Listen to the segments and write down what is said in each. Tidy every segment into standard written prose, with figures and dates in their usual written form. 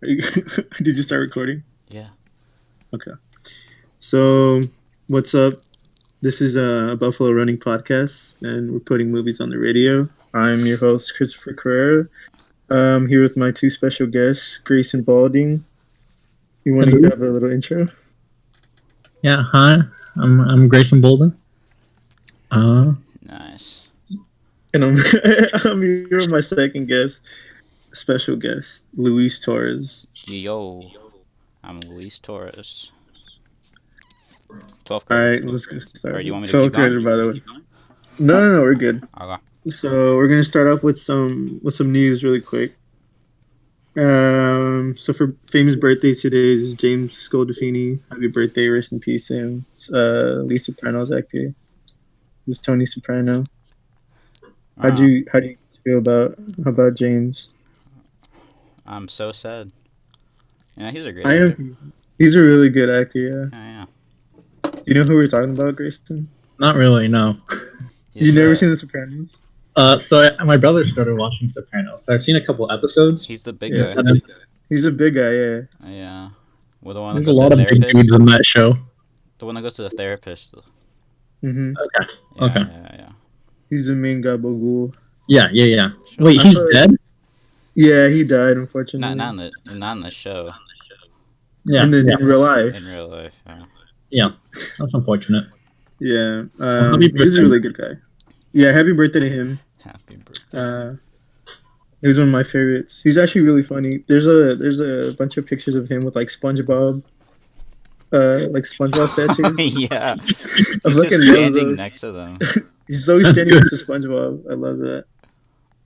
Did you start recording? Yeah. Okay. So, what's up? This is a Buffalo Running Podcast, and we're putting movies on the radio. I'm your host, Christopher Carrera. I'm here with my two special guests, Grayson Balding. You want to Hello. have a little intro? Yeah, hi. I'm Grayson Bolden. Nice. And I'm here with my second guest, special guest, Luis Torres. Yo. I'm Luis Torres. 12th All grader. right, let's get started. Or you want me to 12th keep going? grader, by the way. No, we're good. Okay. So we're gonna start off with some news really quick. So for famous birthday today is James Scoldafini. Happy birthday, rest in peace to him. Lee Soprano's actor. This is Tony Soprano. How do you feel about James? I'm so sad. Yeah, he's a great I actor. am. He's a really good actor. Yeah. Yeah. You know who we're talking about, Grayson? Not really, no. He's You've never seen The Sopranos? My brother started watching Sopranos, so I've seen a couple episodes. He's the big Yeah. guy. He's a big guy. Yeah. Yeah. Well, the one that There's goes a to lot the of big therapist. dudes in that show. The one that goes to the therapist. Mm-hmm. Okay. Yeah, Okay. Yeah. He's the main gabagool. Yeah. Sure. Wait, he's dead? Yeah, he died unfortunately. Not in the show. Yeah. In real life. In real life. Yeah. Yeah. That's unfortunate. Yeah, happy he's a birthday. really good guy. Yeah, happy birthday to him. Happy birthday. He was one of my favorites. He's actually really funny. There's a bunch of pictures of him with like SpongeBob statues. Yeah. I He's just fucking love standing those. next to them. He's always standing next to SpongeBob. I love that.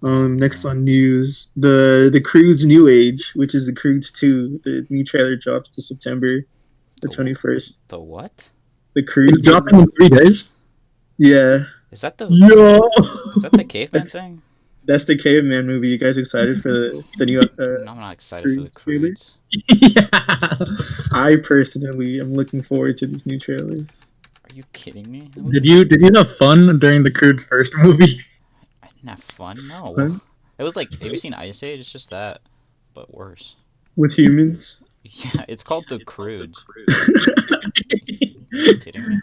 Next on news, the Croods New Age, which is the Croods 2. The new trailer drops to September the 21st. The what? The It's Croods. dropping in 3 days? Yeah, Is that the Yo! Is that the caveman That's- thing? that's the Caveman movie. You guys excited for the new? No, I'm not excited for the trailer? Croods. Yeah. I personally am looking forward to this new trailer. Are you kidding me? Did you have fun during the Crude's first movie? I didn't have fun. No. Fun? It was like, have you seen Ice Age? It's just that, but worse. With humans. Yeah, it's called the Croods. Are you kidding me?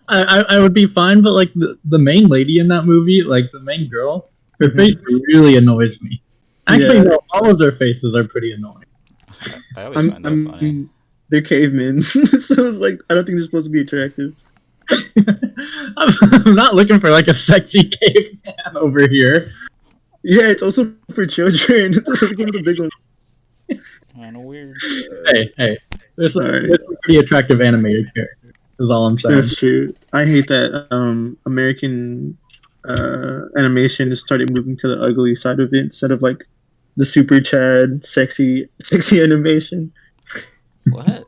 I would be fine, but like the main lady in that movie, like the main girl, her face really annoys me. Actually, Yeah. no, all of their faces are pretty annoying. I always find that funny. They're cavemen, so it's like I don't think they're supposed to be attractive. I'm not looking for like a sexy caveman over here. Yeah, it's also for children. It's like one of the big ones. Kind of weird. Hey, there's Alright. some pretty attractive animated characters. Is all I'm saying. That's true. I hate that American animation has started moving to the ugly side of it instead of like the super Chad sexy animation. What?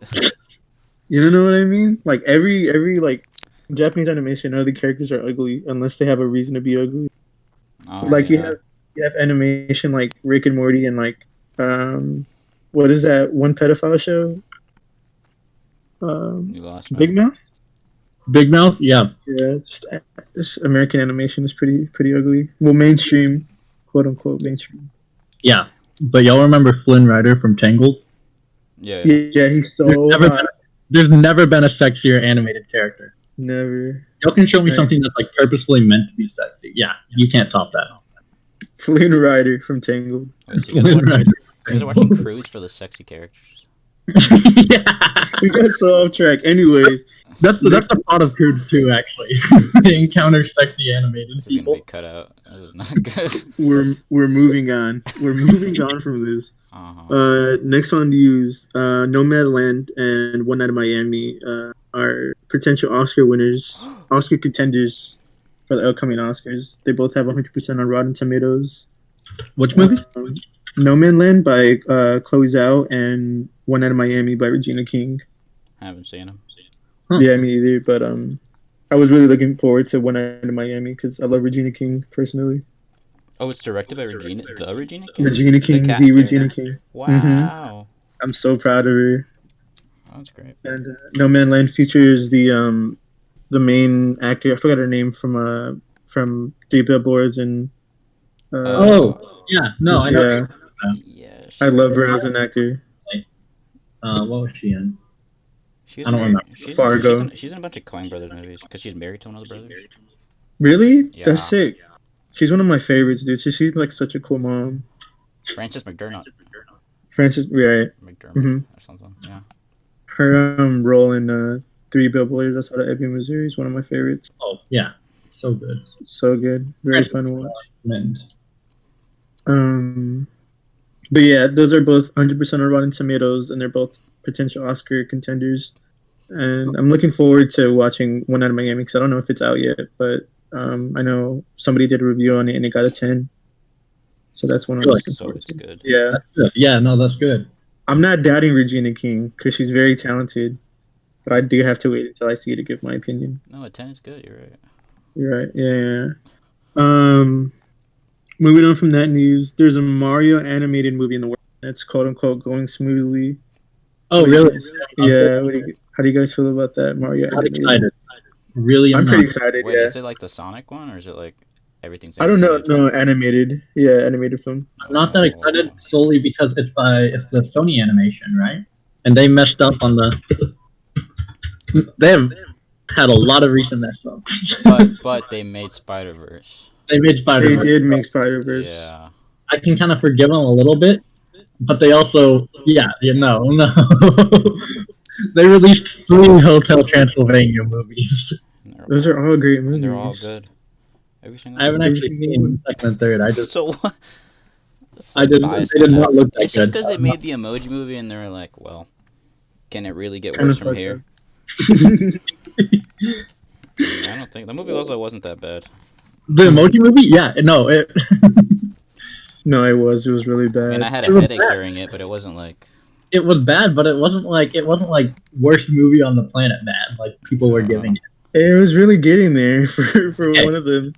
You don't know what I mean? Like every like Japanese animation, all the characters are ugly unless they have a reason to be ugly. Oh, Like yeah. you have animation like Rick and Morty and like what is that one pedophile show? You lost me. Big Mouth. Big Mouth, yeah. Yeah, this American animation is pretty ugly. Well, mainstream, quote unquote mainstream. Yeah. But y'all remember Flynn Rider from Tangled? Yeah. Yeah, he's so hot. There's never been a sexier animated character. Never. Y'all can show me Right. something that's like purposefully meant to be sexy. Yeah, you can't top that. Flynn Rider from Tangled. Wait, so you guys are watching Croods for the sexy characters? Yeah. We got so off track. Anyways, That's the plot of Croods 2, actually. They encounter sexy animated This is gonna people. be cut out. That is not good. we're moving on. We're moving on from this. Next on news, Nomadland and One Night in Miami are potential Oscar winners, Oscar contenders for the upcoming Oscars. They both have 100% on Rotten Tomatoes. Which movie? Nomadland by Chloe Zhao and One Night in Miami by Regina King. I haven't seen him. Huh. Yeah, me either. But I was really looking forward to One Night in Miami because I love Regina King personally. Oh, it's directed by Regina King? Regina King, cat the character? Regina King. Wow. I'm so proud of her. That's great. And Nomadland features the main actor. I forgot her name from Three Billboards and. Oh, yeah. No, I know. Yeah. Yeah, I love her as an actor. What was she in? She's I don't married, remember. Fargo. She's in a bunch of Coen Brothers movies because she's married to one of the brothers. Really? Yeah. That's sick. She's one of my favorites, dude. She seems like such a cool mom. Frances McDermott. Right. McDermott or something. Yeah. Her role in 3 Billboards Outside of Ebbing, Missouri is one of my favorites. Oh yeah, so good. So good. Very fun to watch. Recommend. But yeah, those are both 100% on Rotten Tomatoes, and they're both potential Oscar contenders. And I'm looking forward to watching One Night in Miami because I don't know if it's out yet, but I know somebody did a review on it and it got a 10. So that's one I'm looking forward to. Good. Yeah. That's good. Yeah, no, that's good. I'm not doubting Regina King because she's very talented, but I do have to wait until I see it to give my opinion. No, a 10 is good. You're right. You're right. Yeah. Moving on from that news, there's a Mario animated movie in the works that's quote unquote going smoothly. Oh, really? Yeah. How do you guys feel about that Mario? I'm excited. Really, I'm pretty excited. Wait, is it like the Sonic one, or is it like everything's? I don't know. No, animated. Yeah, animated film. I'm not that excited solely because it's the Sony animation, right? And they messed up on the. They have had a lot of recent mess ups. but they made Spider-Verse. They made Spider-Verse. They did make Spider-Verse. Yeah. I can kind of forgive them a little bit, but they also, no. They released 3 Hotel Transylvania movies. Those are all great movies. They're all good. Every single I haven't actually seen the second and third. So what? They did not look that good. It's just because they made the Emoji Movie and they're like, well, can it really get worse from here? I don't think the movie also wasn't that bad. The Emoji Movie? Yeah, no. No, it was really bad. I mean, I had a headache during it, but it wasn't like. It was bad, but it wasn't like worst movie on the planet bad. Like people were giving it. It was really getting there for one of them.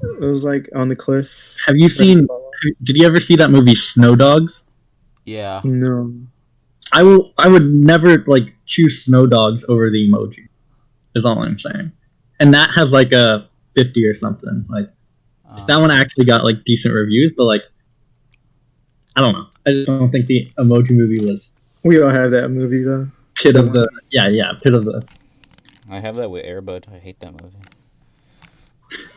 It was like on the cliff. Have you seen? Did you ever see that movie Snow Dogs? Yeah. No. I would never like choose Snow Dogs over the Emoji. Is all I'm saying. And that has like a 50 or something. Like that one actually got like decent reviews, but like I don't know. I just don't think the Emoji Movie was. We all have that movie though. Pit of the. I have that with Air Bud. I hate that movie.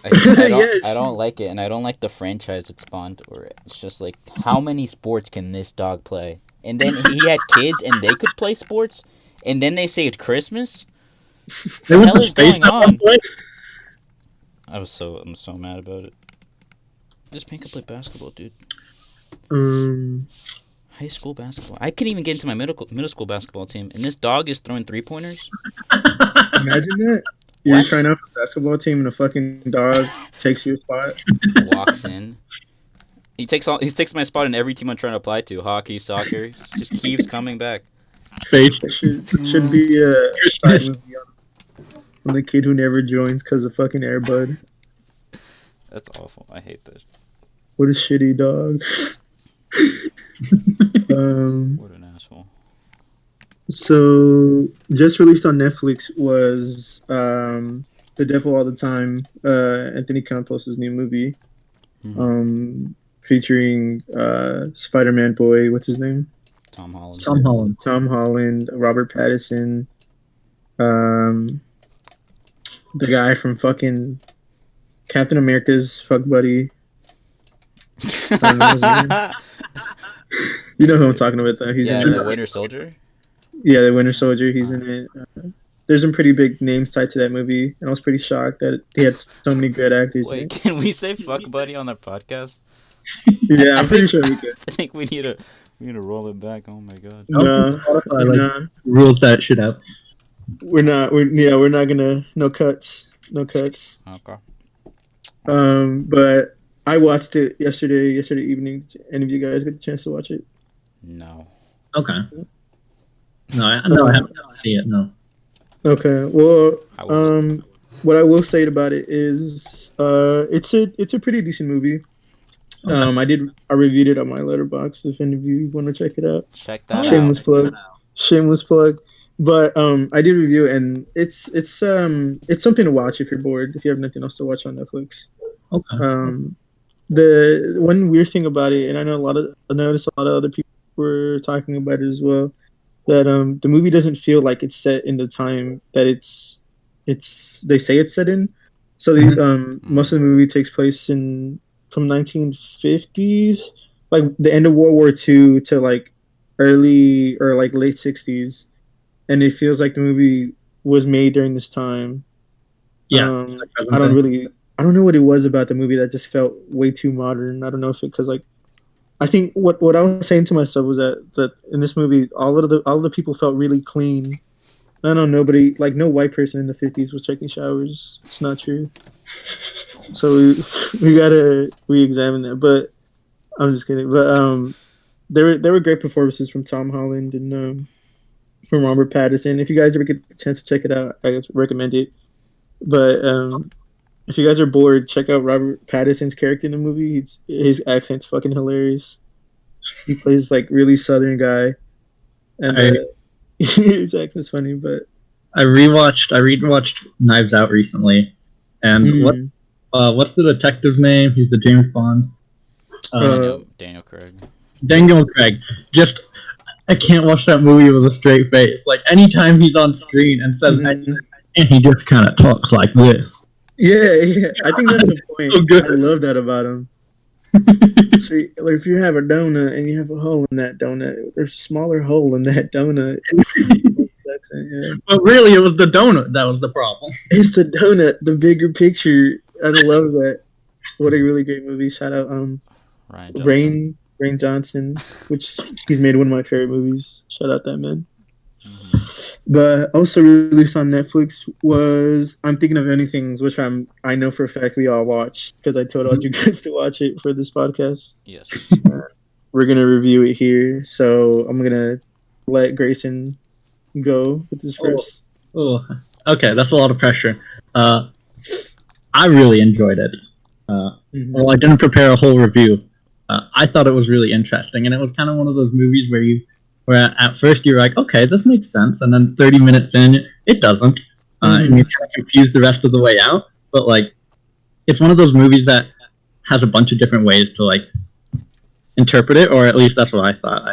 I don't like it, and I don't like the franchise it spawned. Or it's just like, how many sports can this dog play? And then he had kids, and they could play sports, and then they saved Christmas. What the hell is going on? I'm so mad about it. Just make him play basketball, dude. High school basketball. I couldn't even get into my middle school basketball team, and this dog is throwing 3-pointers. Imagine that. You're trying out for a basketball team, and a fucking dog takes your spot. Walks in. He takes my spot in every team I'm trying to apply to. Hockey, soccer. Just keeps coming back. Should be a side movie on the kid who never joins because of fucking Air Bud. That's awful. I hate this. What a shitty dog. What an asshole. So, just released on Netflix was The Devil All the Time, Anthony Campos' new movie, featuring Spider-Man boy, what's his name? Tom Holland. Tom Holland, Robert Pattinson, the guy from fucking Captain America's fuck buddy. I don't know his name. You know who I'm talking about, though. He's in the Winter Soldier? Yeah, the Winter Soldier. He's in it. There's some pretty big names tied to that movie, and I was pretty shocked that they had so many good actors. Wait, can we say fuck buddy on the podcast? Yeah, I'm pretty sure we could. I think we need to roll it back. Oh my god. No, rules that shit out. We're not gonna no cuts. Okay. But I watched it yesterday evening. Any of you guys get the chance to watch it? No. Okay. No, I haven't seen it. No. Okay. Well, what I will say about it is, it's a pretty decent movie. Okay. I reviewed it on my Letterboxd. If any of you want to check it out. Check that out. Shameless plug. But I did review it, and it's something to watch if you're bored, if you have nothing else to watch on Netflix. Okay. The one weird thing about it, and I noticed a lot of other people were talking about it as well, that the movie doesn't feel like it's set in the time that it's they say it's set in. So most of the movie takes place in from 1950s, like the end of World War II to like early or like late 60s, and it feels like the movie was made during this time. Yeah, I don't know what it was about the movie that just felt way too modern. I don't know if it because like I think what I was saying to myself was that in this movie all of the people felt really clean. I don't know, no white person in the 50s was taking showers. It's not true. So we gotta re-examine that. But I'm just kidding. But there were great performances from Tom Holland and from Robert Pattinson. If you guys ever get the chance to check it out, I recommend it. But if you guys are bored, check out Robert Pattinson's character in the movie. His accent's fucking hilarious. He plays like really southern guy, and his accent's funny. But I rewatched Knives Out recently, and what's the detective's name? He's the James Bond. Daniel Craig. Daniel Craig. I can't watch that movie with a straight face. Like anytime he's on screen and says anything, and he just kind of talks like this. Yeah. I think that's the point. So good. I love that about him. So, like, if you have a donut and you have a hole in that donut, there's a smaller hole in that donut. Yeah. But really, it was the donut that was the problem. It's the donut, the bigger picture. I love that. What a really great movie. Shout out Rain Johnson, which he's made one of my favorite movies. Shout out that man. But also released on Netflix was I'm Thinking of Anything, which I know for a fact we all watched because I told all you guys to watch it for this podcast. Yes. We're gonna review it here, so I'm gonna let Grayson go with this first. Oh, okay, that's a lot of pressure. I really enjoyed it. Well, I didn't prepare a whole review. I thought it was really interesting, and it was kind of one of those movies where at first you're like, okay, this makes sense, and then 30 minutes in, it doesn't, and you're kind of confused the rest of the way out. But like, it's one of those movies that has a bunch of different ways to like interpret it, or at least that's what I thought.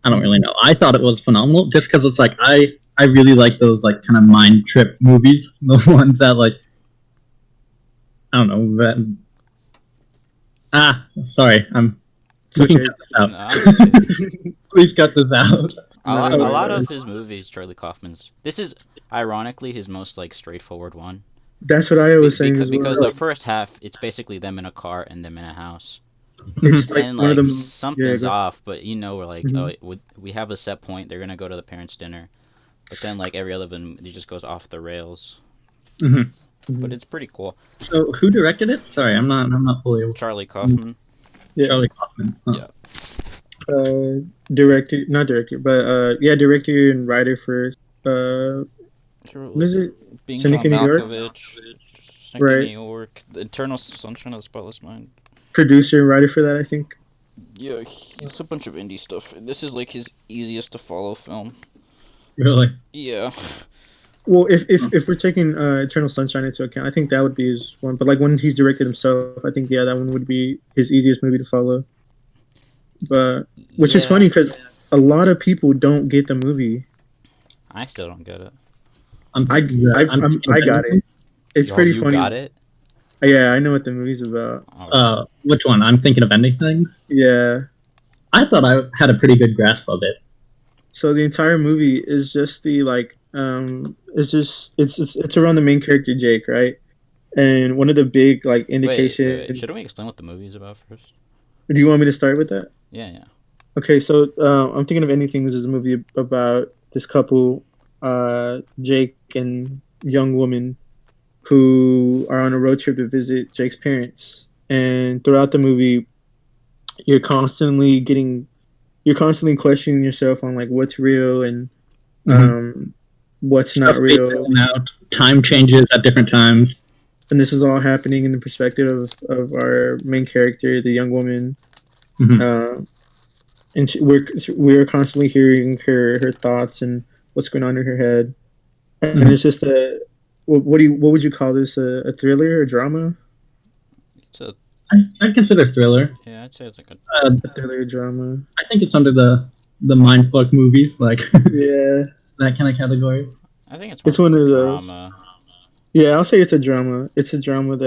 I don't really know. I thought it was phenomenal, just because it's like I really like those like kind of mind trip movies, the ones that like I don't know. Sorry, I'm. Cut this out. Please cut this out. A lot of his movies, Charlie Kaufman's. This is ironically his most like straightforward one. That's what I was saying. Because the first half, it's basically them in a car and them in a house. It's like and one like of them, something's off, but we're like, we have a set point. They're gonna go to the parents' dinner, but then like every other one, it just goes off the rails. But it's pretty cool. So who directed it? Sorry, I'm not fully aware. Charlie Kaufman. Yeah. Charlie Kaufman. Huh. Yeah. Director and writer for what is it? Being John Malkovich, right? New York, The Eternal Sunshine of the Spotless Mind. Producer and writer for that, I think. Yeah, it's a bunch of indie stuff. This is like his easiest to follow film. Really? Yeah. Well, if we're taking Eternal Sunshine into account, I think that would be his one. But like when he's directed himself, I think that one would be his easiest movie to follow. But which is funny because a lot of people don't get the movie. I still don't get it. I got it. It's pretty funny. You got it? Yeah, I know what the movie's about. Which one? I'm Thinking of Ending Things? Yeah. I thought I had a pretty good grasp of it. So the entire movie is just the like it's around the main character Jake, right? And one of the big like indications. Wait. Shouldn't we explain what the movie is about first? Do you want me to start with that? Yeah. Okay, so I'm Thinking of Anything. This is a movie about this couple, Jake and young woman, who are on a road trip to visit Jake's parents. And throughout the movie, you're constantly questioning yourself on like what's real and what's not real. Time changes at different times. And this is all happening in the perspective of our main character, the young woman. And we're constantly hearing her thoughts and what's going on in her head. And it's just what would you call this? A thriller, a drama? I'd consider thriller. Yeah, I'd say it's like a thriller drama. I think it's under the mindfuck movies, like Yeah, that kind of category. I think it's it's one of those. drama. Yeah, I'll say it's a drama. It's a drama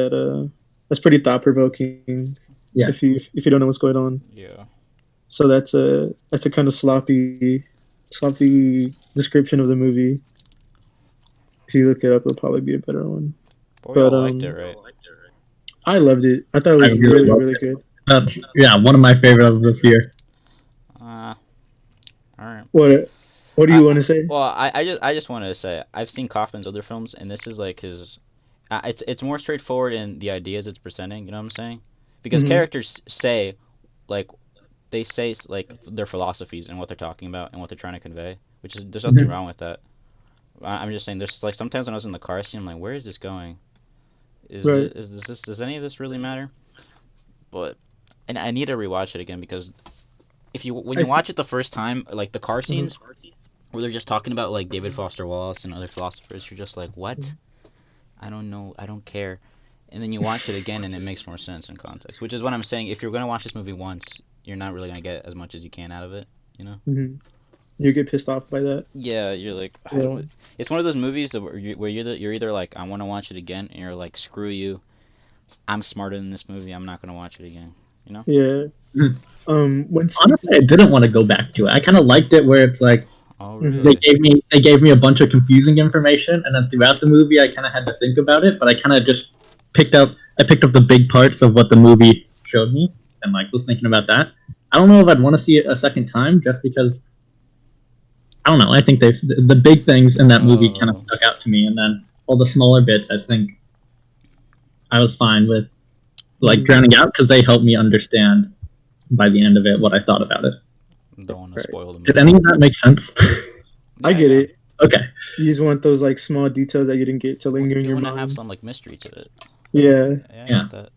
that's pretty thought provoking. Yeah. If you don't know what's going on. Yeah. So that's a kind of sloppy description of the movie. If you look it up, it'll probably be a better one. But we all liked it, right? I loved it. I thought it was really good. That's one of my favorite of this year. All right. What do you want to say? Well, I just wanted to say I've seen Kaufman's other films, and this is like his. It's more straightforward in the ideas it's presenting. You know what I'm saying? Because characters say, like, they say like their philosophies and what they're talking about and what they're trying to convey. Which is there's nothing wrong with that. I'm just saying there's like sometimes when I was in the car scene, I'm like, where is this going? Does any of this really matter? But and I need to rewatch it again because when you watch it the first time, like the car scenes where they're just talking about like David Foster Wallace and other philosophers, you're just like, what? I don't know, I don't care. And then you watch it again and it makes more sense in context. Which is what I'm saying. If you're gonna watch this movie once, you're not really gonna get as much as you can out of it. You know? Mm-hmm. You get pissed off by that. Yeah, you're like, it's one of those movies where you're either like, I want to watch it again, and you're like, screw you, I'm smarter than this movie, I'm not gonna watch it again. You know? Yeah. Honestly, I didn't want to go back to it. I kind of liked it where it's like, really? they gave me a bunch of confusing information, and then throughout the movie, I kind of had to think about it. But I kind of just picked up the big parts of what the movie showed me, and like was thinking about that. I don't know if I'd want to see it a second time, just because. I don't know. I think the big things in that movie kind of stuck out to me, and then all the smaller bits, I think I was fine with, like drowning out because they helped me understand by the end of it what I thought about it. Don't want to spoil the movie. Did any of that make sense? I get it. Okay. You just want those like small details that you didn't get to linger in your mind. You want to have some like mystery to it. Yeah. I get that.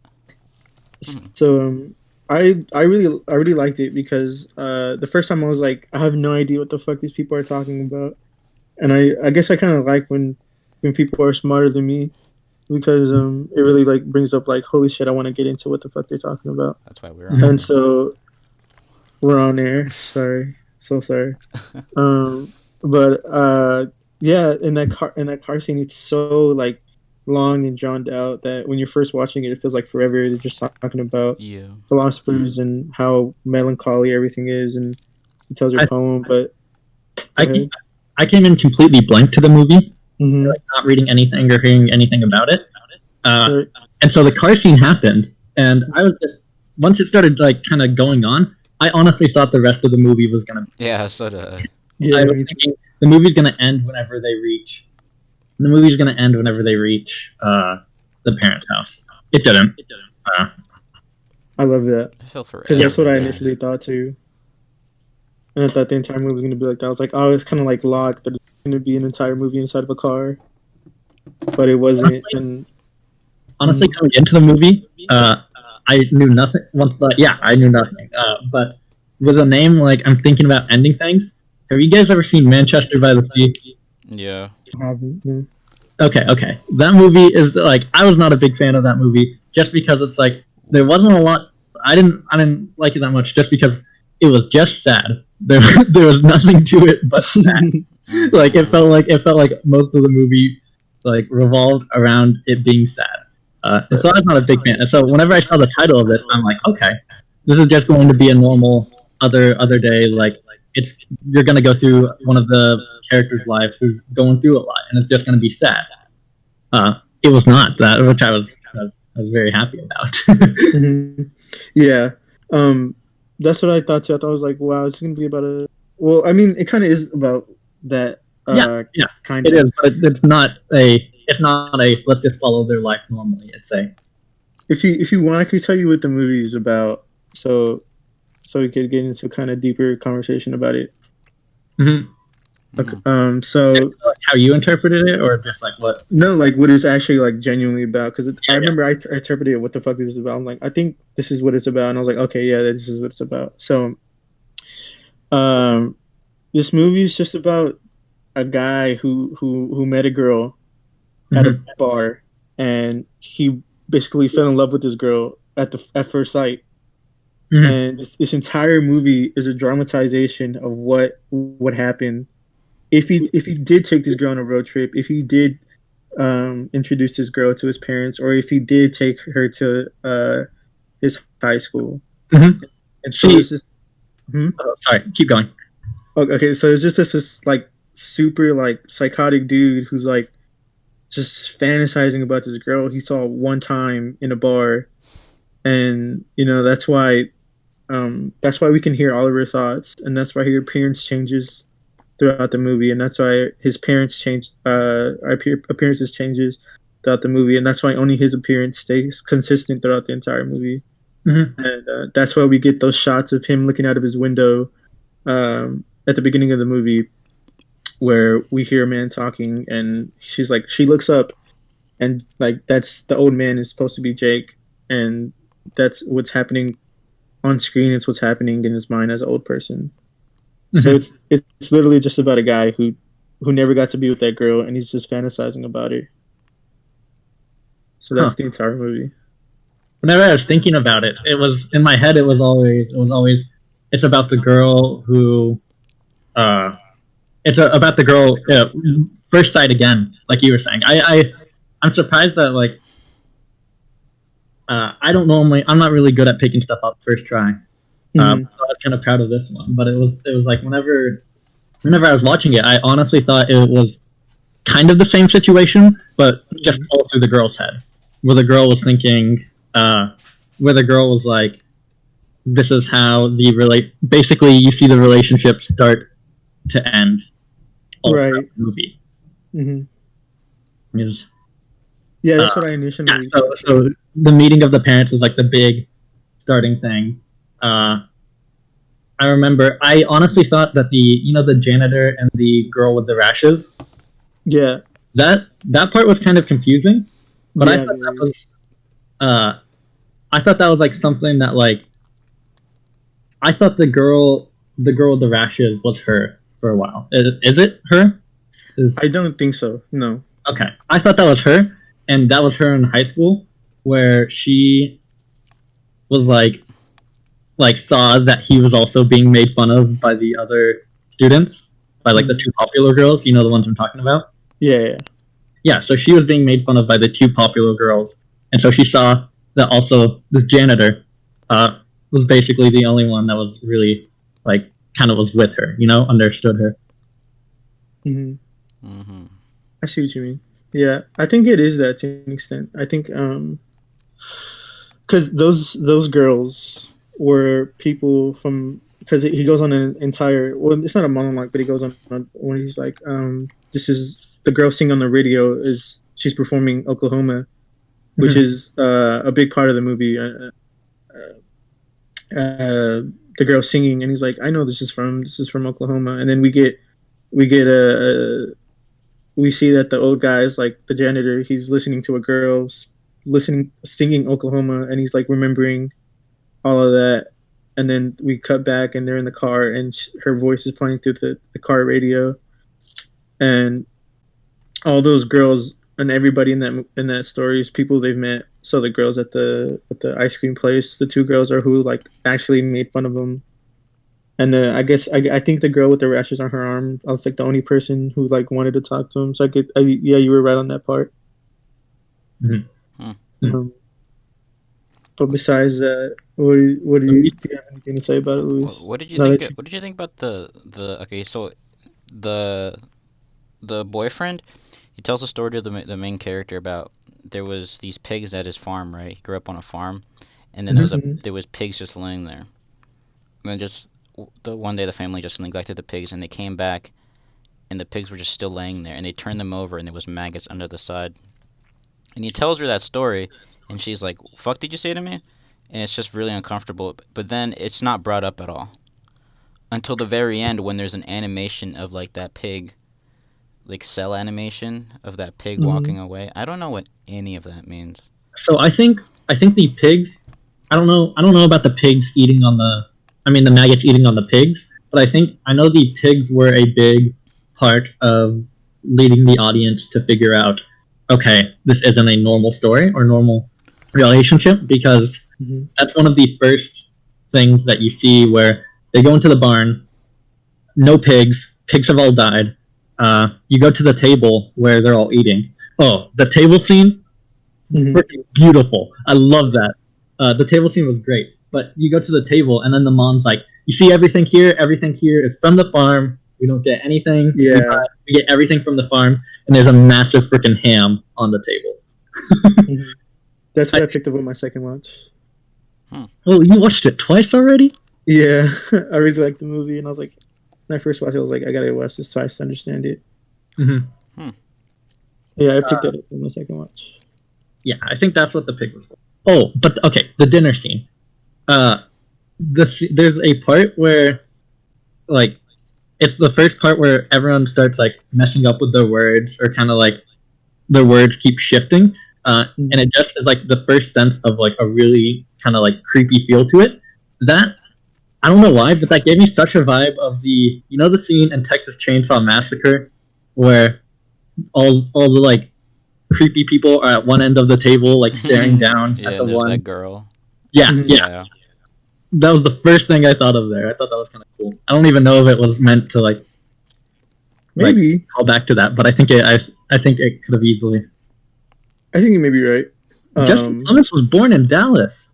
So I really liked it because the first time I was like, I have no idea what the fuck these people are talking about, and I guess I kind of like when people are smarter than me, because it really like brings up like, holy shit, I want to get into what the fuck they're talking about. That's why we're on. And so we're on air. Sorry, so sorry. But yeah, in that car scene, it's so like long and drawn out that when you're first watching it, it feels like forever. They're just talking about philosophers and how melancholy everything is, and he tells her poem. But I came in completely blank to the movie, like not reading anything or hearing anything about it. And so the car scene happened, and I was just once it started like kind of going on, I honestly thought the rest of the movie was gonna. Yeah, so I was thinking the movie's gonna end whenever they reach. The movie's going to end whenever they reach the parents' house. It didn't. I love that. I feel for because that's what I initially thought too. And I thought the entire movie was going to be like that. I was like, oh, it's kind of like Locked, but it's going to be an entire movie inside of a car. But it wasn't. Honestly, coming into the movie, I knew nothing. I knew nothing. But with a name like I'm thinking about ending things. Have you guys ever seen Manchester by the Sea? Yeah. Okay. That movie is like I was not a big fan of that movie just because it's like there wasn't a lot. I didn't like it that much just because it was just sad. There was nothing to it but sad. Like it felt like most of the movie like revolved around it being sad. And so I was not a big fan. And so whenever I saw the title of this, I'm like, okay, this is just going to be a normal other day. Like you're going to go through one of the characters' lives who's going through a lot, and it's just going to be sad. It was not that, which I was very happy about. Yeah, that's what I thought too. I thought it was like, wow, it's going to be about a. Well, I mean, it kind of is about that. Kind of. It is, but it's not a. It's not a. Let's just follow their life normally. It's a. If you want, I could tell you what the movie is about. So we could get into a kind of deeper conversation about it. Okay. So like how you interpreted it, or just like what? No, like what it's actually like genuinely about. Because I remember I interpreted it. What the fuck is this about? I'm like, I think this is what it's about, and I was like, okay, yeah, this is what it's about. So, this movie is just about a guy who met a girl at a bar, and he basically fell in love with this girl at first sight. Mm-hmm. And this entire movie is a dramatization of what would happen if he did take this girl on a road trip, if he did introduce this girl to his parents, or if he did take her to his high school. Mm-hmm. And so it's just sorry, keep going. Okay, so it's just this like super like psychotic dude who's like just fantasizing about this girl he saw one time in a bar, and that's why we can hear all of her thoughts, and that's why her appearance changes throughout the movie, and that's why his parents change appearances changes throughout the movie, and that's why only his appearance stays consistent throughout the entire movie. Mm-hmm. And that's why we get those shots of him looking out of his window at the beginning of the movie, where we hear a man talking, and she looks up, and like that's the old man is supposed to be Jake, and that's what's happening on screen. It's what's happening in his mind as an old person. So it's literally just about a guy who never got to be with that girl, and he's just fantasizing about her. So that's the entire movie. Whenever I was thinking about it, it was in my head. It was always it's about the girl who, about the girl first sight again, like you were saying. I'm surprised that like I'm not really good at picking stuff up first try. So I was kind of proud of this one, but it was like whenever I was watching it, I honestly thought it was kind of the same situation, but just all through the girl's head, where the girl was thinking, where the girl was like, this is how basically you see the relationship start to end all throughout the movie. Mm-hmm. Yeah, that's what I initially. So the meeting of the parents was like the big starting thing. I remember. I honestly thought that the janitor and the girl with the rashes. Yeah. That part was kind of confusing, but I thought that was. I thought that was like something that like. I thought the girl with the rashes was her for a while. Is it her? I don't think so. No. Okay, I thought that was her, and that was her in high school, where she was like saw that he was also being made fun of by the other students, by like the two popular girls, the ones I'm talking about. Yeah, so she was being made fun of by the two popular girls, and so she saw that also this janitor was basically the only one that was really like kind of was with her, understood her. I see what you mean. Yeah, I think it is that to an extent. I think because those girls were people from, because he goes on an entire, well, it's not a monologue, but he goes on when he's like, this is the girl singing on the radio, she's performing Oklahoma, which is a big part of the movie. The girl singing, and he's like, I know this is from Oklahoma, and then we see that the old guy is like the janitor. He's listening to a girl singing Oklahoma, and he's like remembering all of that. And then we cut back, and they're in the car, and her voice is playing through the car radio, and all those girls and everybody in that story is people they've met. So the girls at the ice cream place, the two girls are who like actually made fun of them. And I guess I think the girl with the rashes on her arm, I was like the only person who like wanted to talk to him. So yeah, you were right on that part. But besides that, do you have anything to say about it, Luis? What did you think? What did you think about the okay? So the boyfriend, he tells a story to the main character about there was these pigs at his farm, right? He grew up on a farm, and then there was pigs just laying there, and then just one day the family just neglected the pigs, and they came back, and the pigs were just still laying there, and they turned them over, and there was maggots under the side. And he tells her that story, and she's like, "Fuck did you say to me?" And it's just really uncomfortable. But then it's not brought up at all until the very end, when there's an animation of like that pig, like cell animation of that pig walking away. I don't know what any of that means. So I think the pigs. I don't know about the pigs eating on the maggots eating on the pigs, but I know the pigs were a big part of leading the audience to figure out, okay, this isn't a normal story or normal relationship, because Mm-hmm. That's one of the first things that you see where they go into the barn, no pigs, pigs have all died. You go to the table where they're all eating. Oh, the table scene, freaking beautiful. I love that. The table scene was great. But you go to the table, and then the mom's like, "You see everything here? Everything here is from the farm. We don't get anything. Yeah. We get everything from the farm." And there's a massive freaking ham on the table. That's what I picked up with my second watch. Oh, you watched it twice already? Yeah, I really liked the movie, and I was like, when I first watched it, I was like, I gotta watch this twice to understand it. Mm-hmm. Yeah, I picked that up in my second watch. Yeah, I think that's what the pick was for. Oh, but okay, the dinner scene. There's a part where, like, it's the first part where everyone starts like messing up with their words, or kind of like their words keep shifting, and it just is like the first sense of like a really kind of like creepy feel to it. That, I don't know why, but that gave me such a vibe of the scene in Texas Chainsaw Massacre where all the like creepy people are at one end of the table, like staring down yeah, at the there's one. that girl. Yeah. That was the first thing I thought of there. I thought that was kind of cool. I don't even know if it was meant to like maybe call back to that, but I think it could have easily. I think you may be right. Jesse Thomas was born in Dallas.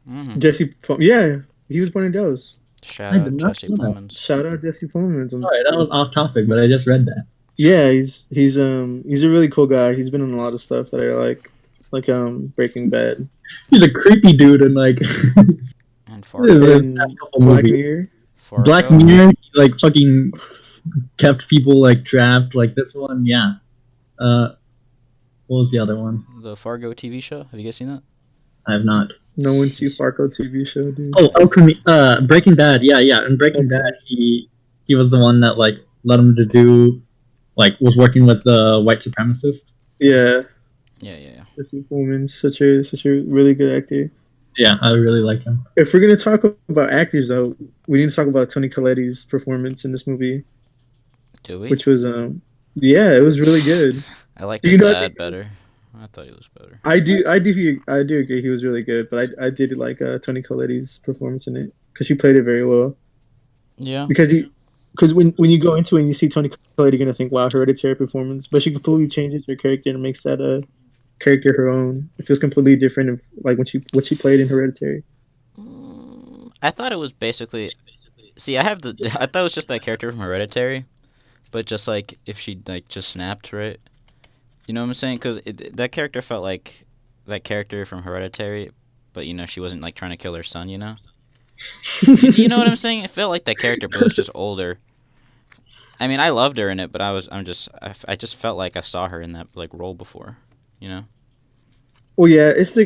Yeah, he was born in Dallas. Shout out Jesse Plemons. Shout out Jesse Plemons. Sorry, that was off topic, but I just read that. Yeah, he's a really cool guy. He's been in a lot of stuff that I like Breaking Bad. He's a creepy dude and like and Fargo. Black Mirror. Black Mirror, like fucking kept people like trapped. Like this one, yeah. What was the other one? The Fargo TV show. Have you guys seen that? I have not. No one see Fargo TV show, dude. Breaking Bad. Yeah. In Breaking Bad, he was the one that like led him to do, like, was working with the white supremacist. Yeah. Jesse Plemons, such a really good actor. Yeah, I really like him. If we're gonna talk about actors, though, we need to talk about Toni Colletti's performance in this movie. Do we? Which was yeah, it was really good. I liked his dad better. I thought he was better. I do agree he was really good, but I did like Toni Colletti's performance in it because she played it very well. Yeah. Because when you go into it and you see Toni Collette, you're gonna think, wow, hereditary performance, but she completely changes her character and makes that character her own. It feels completely different of like what she played in Hereditary. I thought it was basically. See, I thought it was just that character from Hereditary, but just like if she like just snapped, right? You know what I'm saying? Because that character felt like that character from Hereditary, but she wasn't like trying to kill her son. You know what I'm saying? It felt like that character, but it was just older. I mean, I loved her in it, but I just felt like I saw her in that like role before. Well, yeah, it's the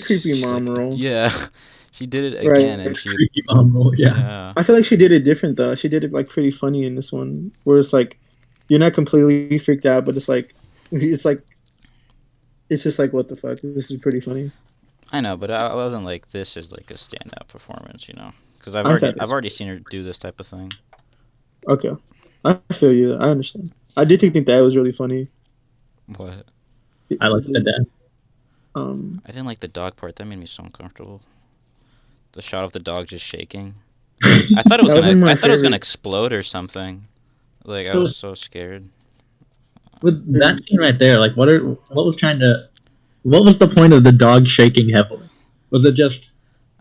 creepy mom role. Yeah, she did it again, and she creepy mom role. Yeah. I feel like she did it different though. She did it like pretty funny in this one, where it's like you're not completely freaked out, but it's just like, what the fuck? This is pretty funny. I know, but I wasn't like, this is like a standout performance, because I've already seen her do this type of thing. Okay, I feel you. I understand. I did think that was really funny. What? I liked the dad. I didn't like the dog part. That made me so uncomfortable. The shot of the dog just shaking. I thought it was gonna explode or something. Like, I was so scared. With that scene right there, like, what was the point of the dog shaking heavily? Was it just?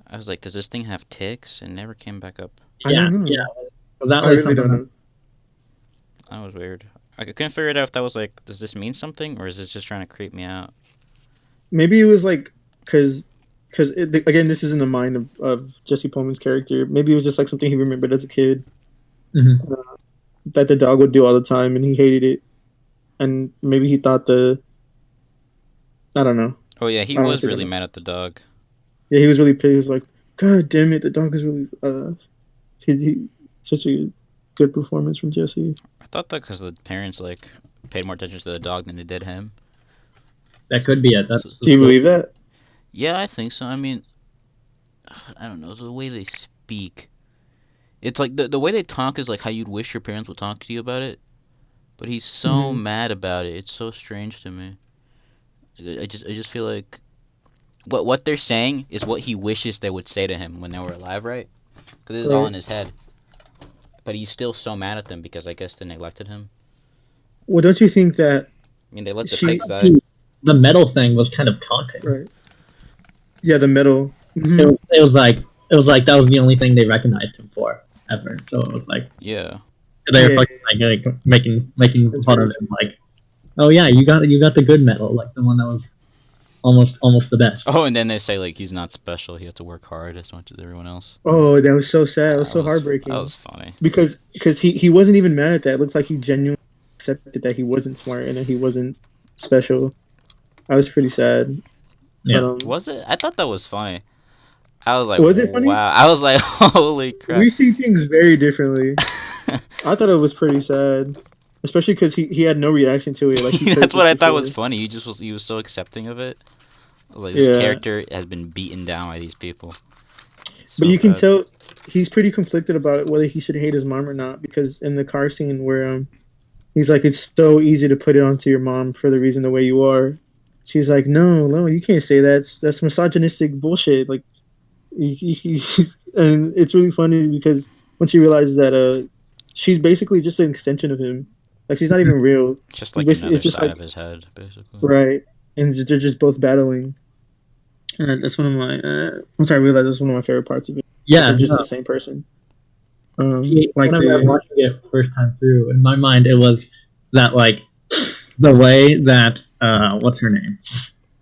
I was like, does this thing have ticks? It never came back up. Yeah. Was that I really don't know. That was weird. I couldn't figure it out if that was like, does this mean something, or is this just trying to creep me out? Maybe it was like, because again, this is in the mind of Jesse Plemons' character. Maybe it was just like something he remembered as a kid, that the dog would do all the time, and he hated it. And maybe he thought I don't know. Oh yeah, he was really mad at the dog. Yeah, he was really pissed. He was like, God damn it, the dog is really such a good performance from Jesse. I thought that because the parents like paid more attention to the dog than they did him. That could be it. Do you believe that? Yeah, I think so. I mean, I don't know, the way they speak. It's like the way they talk is like how you'd wish your parents would talk to you about it. But he's so mad about it. It's so strange to me. I just feel like what they're saying is what he wishes they would say to him when they were alive, right? Because this is all in his head. But he's still so mad at them because I guess they neglected him. Well, don't you think that? I mean, they let the pigs die. The medal thing was kind of taunting. Right. Yeah, the medal. Mm-hmm. It was like that was the only thing they recognized him for ever. So it was like, yeah, they were fucking like making fun of him, like, oh yeah, you got the good medal, like the one that was almost the best. Oh, and then they say like he's not special; he has to work hard as much as everyone else. Oh, that was so sad. It was so heartbreaking. That was funny because he wasn't even mad at that. It looks like he genuinely accepted that he wasn't smart and that he wasn't special. I was pretty sad. Yeah. But, was it? I thought that was funny. I was like, was it funny? Wow. I was like, holy crap. We see things very differently. I thought it was pretty sad, especially because he had no reaction to it. Like that's what I thought was funny. He was so accepting of it. Like this character has been beaten down by these people. But you can tell he's pretty conflicted about whether he should hate his mom or not, because in the car scene where he's like, it's so easy to put it onto your mom for the reason the way you are. She's like, no, you can't say that. That's misogynistic bullshit. Like, and it's really funny because once he realizes that she's basically just an extension of him. Like, she's not even real. Just like another side of his head, basically. Right. And they're just both battling. And that's one of my... once I realized that's one of my favorite parts of it. Yeah. They're just the same person. Whenever I was watching it first time through, in my mind, it was that, like, the way that... what's her name?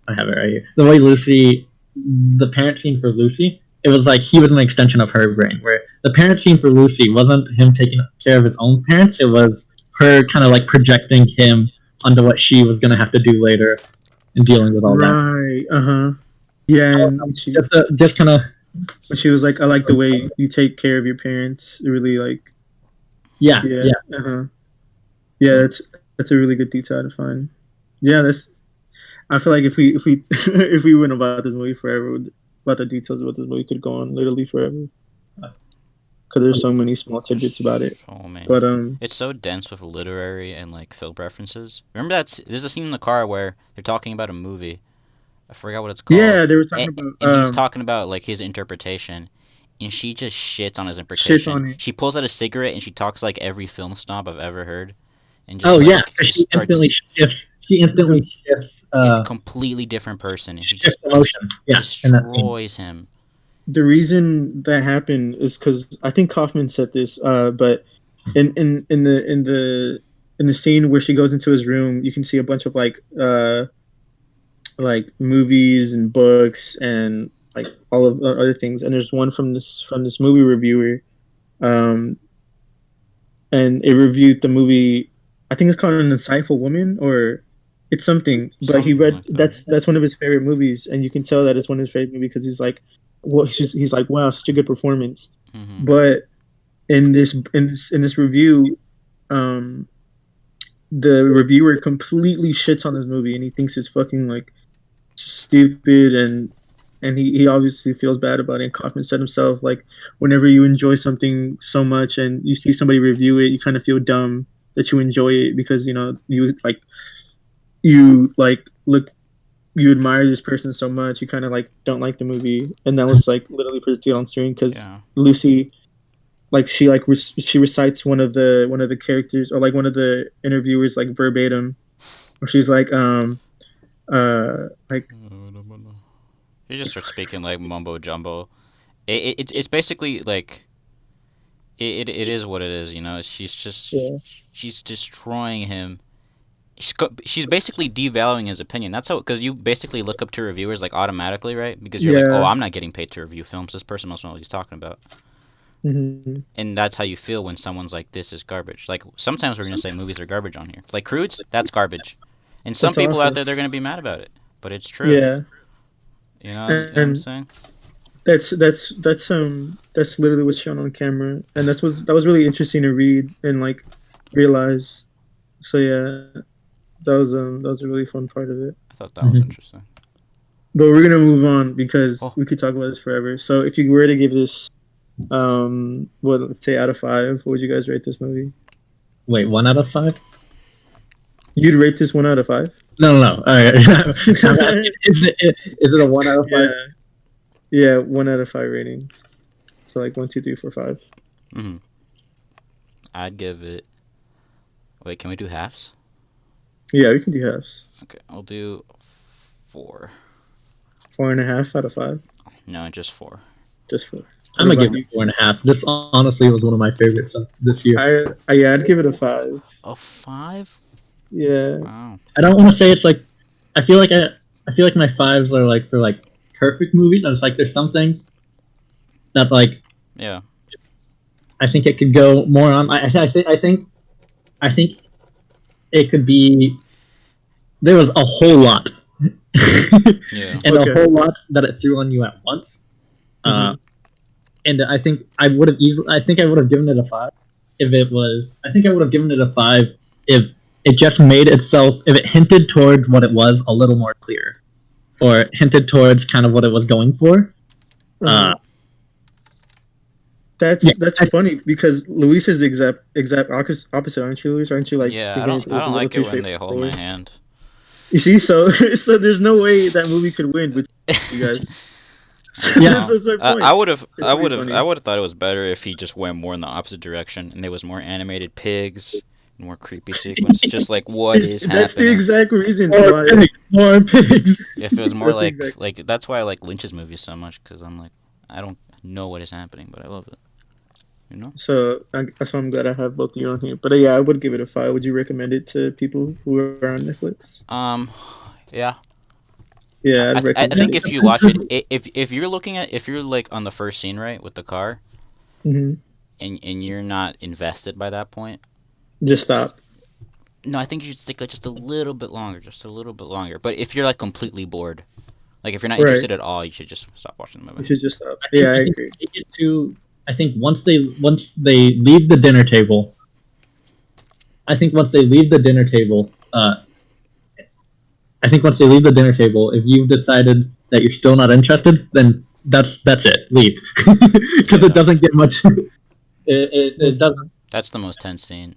I have it right here. The way Lucy... The parent scene for Lucy, it was like he was an extension of her brain, where the parent scene for Lucy wasn't him taking care of his own parents, it was her kind of like projecting him onto what she was going to have to do later and dealing with all that. Right, yeah, and she just kind of... She was like, I like the way you take care of your parents. It really, like... Yeah. Yeah, that's a really good detail to find. Yeah, I feel like if we if we went about this movie forever, about the details about this movie could go on literally forever. Because there's so many small tidbits about it. Oh man! But it's so dense with literary and like film references. Remember there's a scene in the car where they're talking about a movie. I forgot what it's called. Yeah, they were talking about. And he's talking about like his interpretation, and she just shits on his interpretation. Shits on it. She pulls out a cigarette and she talks like every film snob I've ever heard. And just, she instantly shifts. A completely different person. And she just emotion. Yeah, destroys him. The reason that happened is because I think Kaufman said this. But in the scene where she goes into his room, you can see a bunch of like movies and books and like all of other things. And there's one from this movie reviewer, and it reviewed the movie. I think it's called An Insightful Woman, or it's something. But he read like that's one of his favorite movies, and you can tell that it's one of his favorite movies because he's like, well, he's like, wow, such a good performance. Mm-hmm. But in this review, the reviewer completely shits on this movie, and he thinks it's fucking like stupid, and he obviously feels bad about it. And Kaufman said himself, like, whenever you enjoy something so much and you see somebody review it, you kind of feel dumb that you enjoy it because you admire this person so much, you kind of like don't like the movie. And that was like literally projected on screen because Lucy, like, she recites one of the characters, or like one of the interviewers, like verbatim, where she's like He just starts speaking like mumbo jumbo. It's basically like it is what it is, you know. She's destroying him. She's basically devaluing his opinion. That's how, because you basically look up to reviewers like automatically, right? Because you're like, oh, I'm not getting paid to review films. This person must know what he's talking about. Mm-hmm. And that's how you feel when someone's like, this is garbage. Like, sometimes we're going to say movies are garbage on here. Like, Crudes, that's garbage. And some people out there, they're going to be mad about it. But it's true. Yeah. You know what I'm saying? That's literally what's shown on camera. And that was really interesting to read and, like, realize. So, yeah, that was a really fun part of it. I thought that was interesting. But we're going to move on because we could talk about this forever. So, if you were to give this... let's say out of 5, what would you guys rate this movie? Wait, 1 out of 5? You'd rate this 1 out of 5? No. All right. Is it a 1 out of 5? Yeah, 1 out of 5 ratings. So like 1, 2, 3, 4, 5. Mm-hmm. I'd give it. Wait, can we do halves? Yeah, we can do halves. Okay, I'll do 4. 4.5 out of 5. No, just 4. Just 4. I'm gonna give it 4.5. This honestly was one of my favorites this year. I'd give it a 5. A 5? Yeah. Wow. I don't want to say it's like. I feel like my 5s are like for like perfect movies. It's like there's some things that like. Yeah. I think it could go more on. I think it could be. There was a whole lot. Yeah. And a whole lot that it threw on you at once. Mm-hmm. And I think I would have given it a 5 if it was. I think I would have given it a 5 if it just made itself. If it hinted towards what it was a little more clear, or hinted towards kind of what it was going for. That's funny because Luis is the exact opposite, aren't you, Luis? Aren't you like? Yeah, I don't like it when they hold my hand. You see, so there's no way that movie could win between you guys. Yeah, that's my point. I would have thought it was better if he just went more in the opposite direction and there was more animated pigs, more creepy sequence. Just like what is happening? That's the exact reason why. More pigs. If it was more like that's why I like Lynch's movies so much, because I'm like, I don't know what is happening, but I love it. You know? So I'm glad I have both of you on here. But yeah, I would give it a 5. Would you recommend it to people who are on Netflix? Yeah. Yeah, I think if you watch it, if you're like on the first scene, right, with the car, mm-hmm. and you're not invested by that point, just stop. No, I think you should stick like just a little bit longer. But if you're like completely bored, like if you're not interested at all, you should just stop watching the movie. You should just stop. Yeah, I agree. I think once they leave the dinner table. If you've decided that you're still not interested, then that's it. Leave, because it doesn't get much. It doesn't. That's the most tense scene.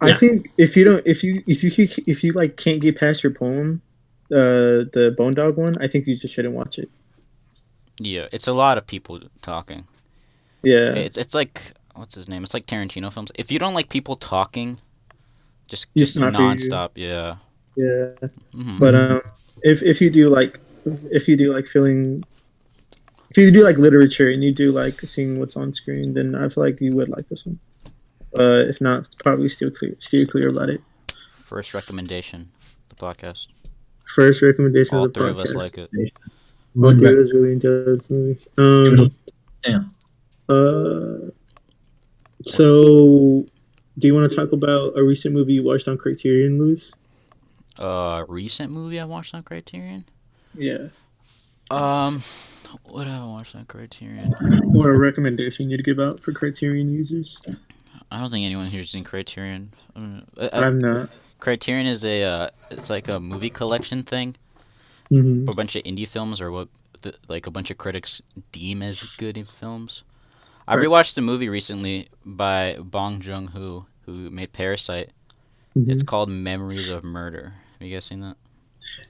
I think if you like can't get past your poem, the Bone Dog one, I think you just shouldn't watch it. Yeah, it's a lot of people talking. Yeah, it's like what's his name? It's like Tarantino films. If you don't like people talking, just nonstop. Yeah. Yeah, mm-hmm. But if you do like literature and you do like seeing what's on screen, then I feel like you would like this one. If not, it's probably steer clear about it. First recommendation, the podcast. First recommendation All of the podcast. All 3 of us like it. All 3 of us really enjoy this movie. Damn. So, do you want to talk about a recent movie you watched on Criterion, Luis? Recent movie I watched on Criterion? Yeah. What have I watched on Criterion? Or a recommendation you'd give out for Criterion users? I don't think anyone here's in Criterion. I'm not. Criterion is it's like a movie collection thing. Mm-hmm. For a bunch of indie films, or what, like a bunch of critics deem as good in films. I rewatched a movie recently by Bong Joon-ho, who made Parasite. Mm-hmm. It's called Memories of Murder. Have you guys seen that?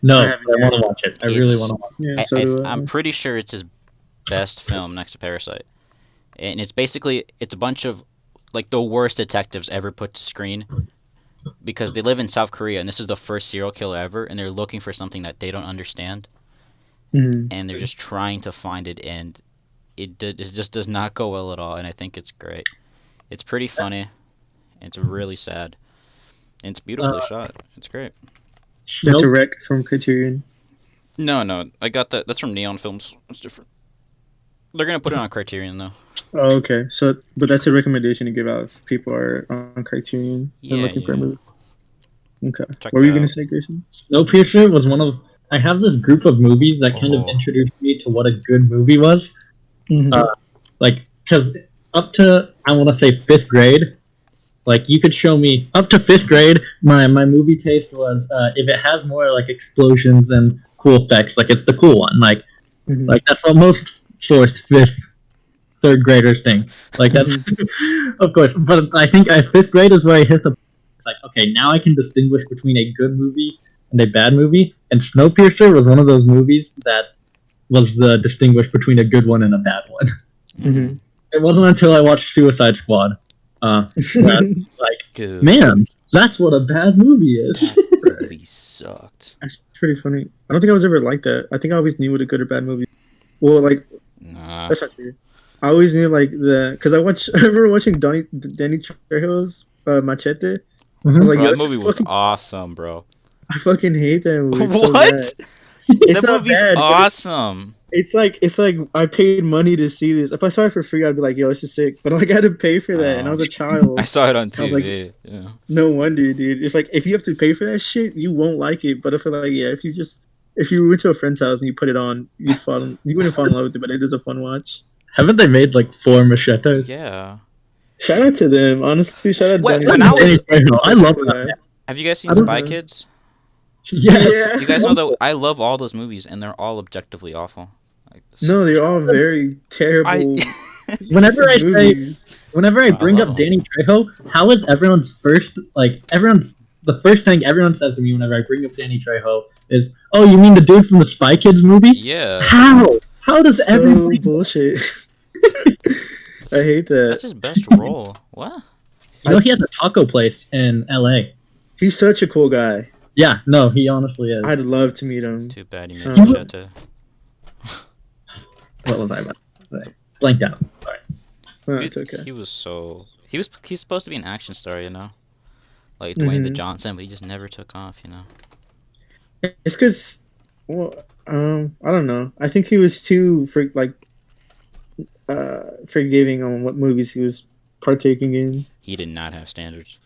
No, I want to watch it. I really want to watch it. Yeah, I'm pretty sure it's his best film next to Parasite. And it's basically, it's a bunch of, like, the worst detectives ever put to screen. Because they live in South Korea, and this is the first serial killer ever, and they're looking for something that they don't understand. Mm-hmm. And they're just trying to find it, and it just does not go well at all, and I think it's great. It's pretty funny, and it's really sad. And it's beautifully shot. It's great. That's a rec from Criterion. No, I got that. That's from Neon Films. It's different. They're gonna put it on Criterion though. Oh, okay. So, but that's a recommendation to give out if people are on Criterion and looking for a movie. Okay. What were you gonna say, Grayson? Snowpiercer was one of. I have this group of movies that kind of introduced me to what a good movie was. Mm-hmm. Because up to I want to say 5th grade. Like, you could show me, up to 5th grade, my movie taste was, if it has more, like, explosions and cool effects, like, it's the cool one. Like, mm-hmm. like that's what most 4th, 5th, 3rd graders think. Like, that's, of course. But I think 5th grade is where I hit the, it's like, okay, now I can distinguish between a good movie and a bad movie, and Snowpiercer was one of those movies that was distinguished between a good one and a bad one. Mm-hmm. It wasn't until I watched Suicide Squad that, like, Dude, man, that's what a bad movie is. that movie sucked. That's pretty funny. I don't think I was ever like that. I think I always knew what a good or bad movie. Well, like Nah. that's not true. I always knew like because I remember watching Danny Trejo's Machete. I was like, Bro, yo, that movie was awesome, bro. I fucking hate that movie. It's What? So bad. It's That not movie's bad. awesome. It's like I paid money to see this. If I saw it for free, I'd be like, yo, this is sick. But like, I had to pay for that, and I was a child. I saw it on I was TV. like, yeah. no wonder, dude. It's like if you have to pay for that shit, you won't like it. But I feel like if you went to a friend's house and you put it on, you wouldn't fall in love with it. But it is a fun watch. Haven't they made like 4 Machetes? Yeah. Shout out to them, honestly. Shout out. When Danny. I was- I love that. Have you guys seen I don't Spy know. Kids? Yeah. You guys know that I love all those movies, and they're all objectively awful. Like, No, they're all very terrible. Whenever I say, movies. whenever I bring love up 'em. Danny Trejo, how is the first thing everyone says to me whenever I bring up Danny Trejo is, "Oh, you mean the dude from the Spy Kids movie?" Yeah. How? How does So everybody? bullshit. I hate that. That's his best role. What? You know, he has a taco place in L.A. He's such a cool guy. Yeah, no, he honestly is. I'd love to meet him. Too bad he Uh, made Machete. What was I about to say? Blanked out. Sorry. Oh, it's okay. He's supposed to be an action star, you know? Like Dwayne the Mhm. Johnson, but he just never took off, you know? It's because, well, I don't know. I think he was too forgiving on what movies he was partaking in. He did not have standards.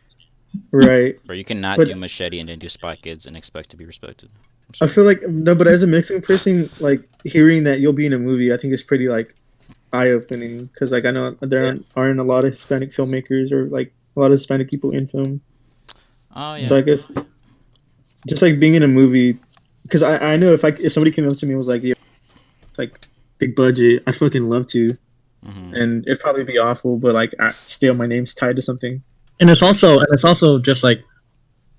Right. Bro, you cannot But- do Machete and then do Spy Kids and expect to be respected. I'm I sorry. feel like no, but as a Mexican person, like hearing that you'll be in a movie, I think it's pretty like eye opening because like I know there aren't a lot of Hispanic filmmakers or like a lot of Hispanic people in film. Oh, yeah. So I guess just like being in a movie, because I know if somebody came up to me and was like, "Yeah, it's like big budget," I'd fucking love to, Mhm. and it'd probably be awful, but like still my name's tied to something. And it's also just like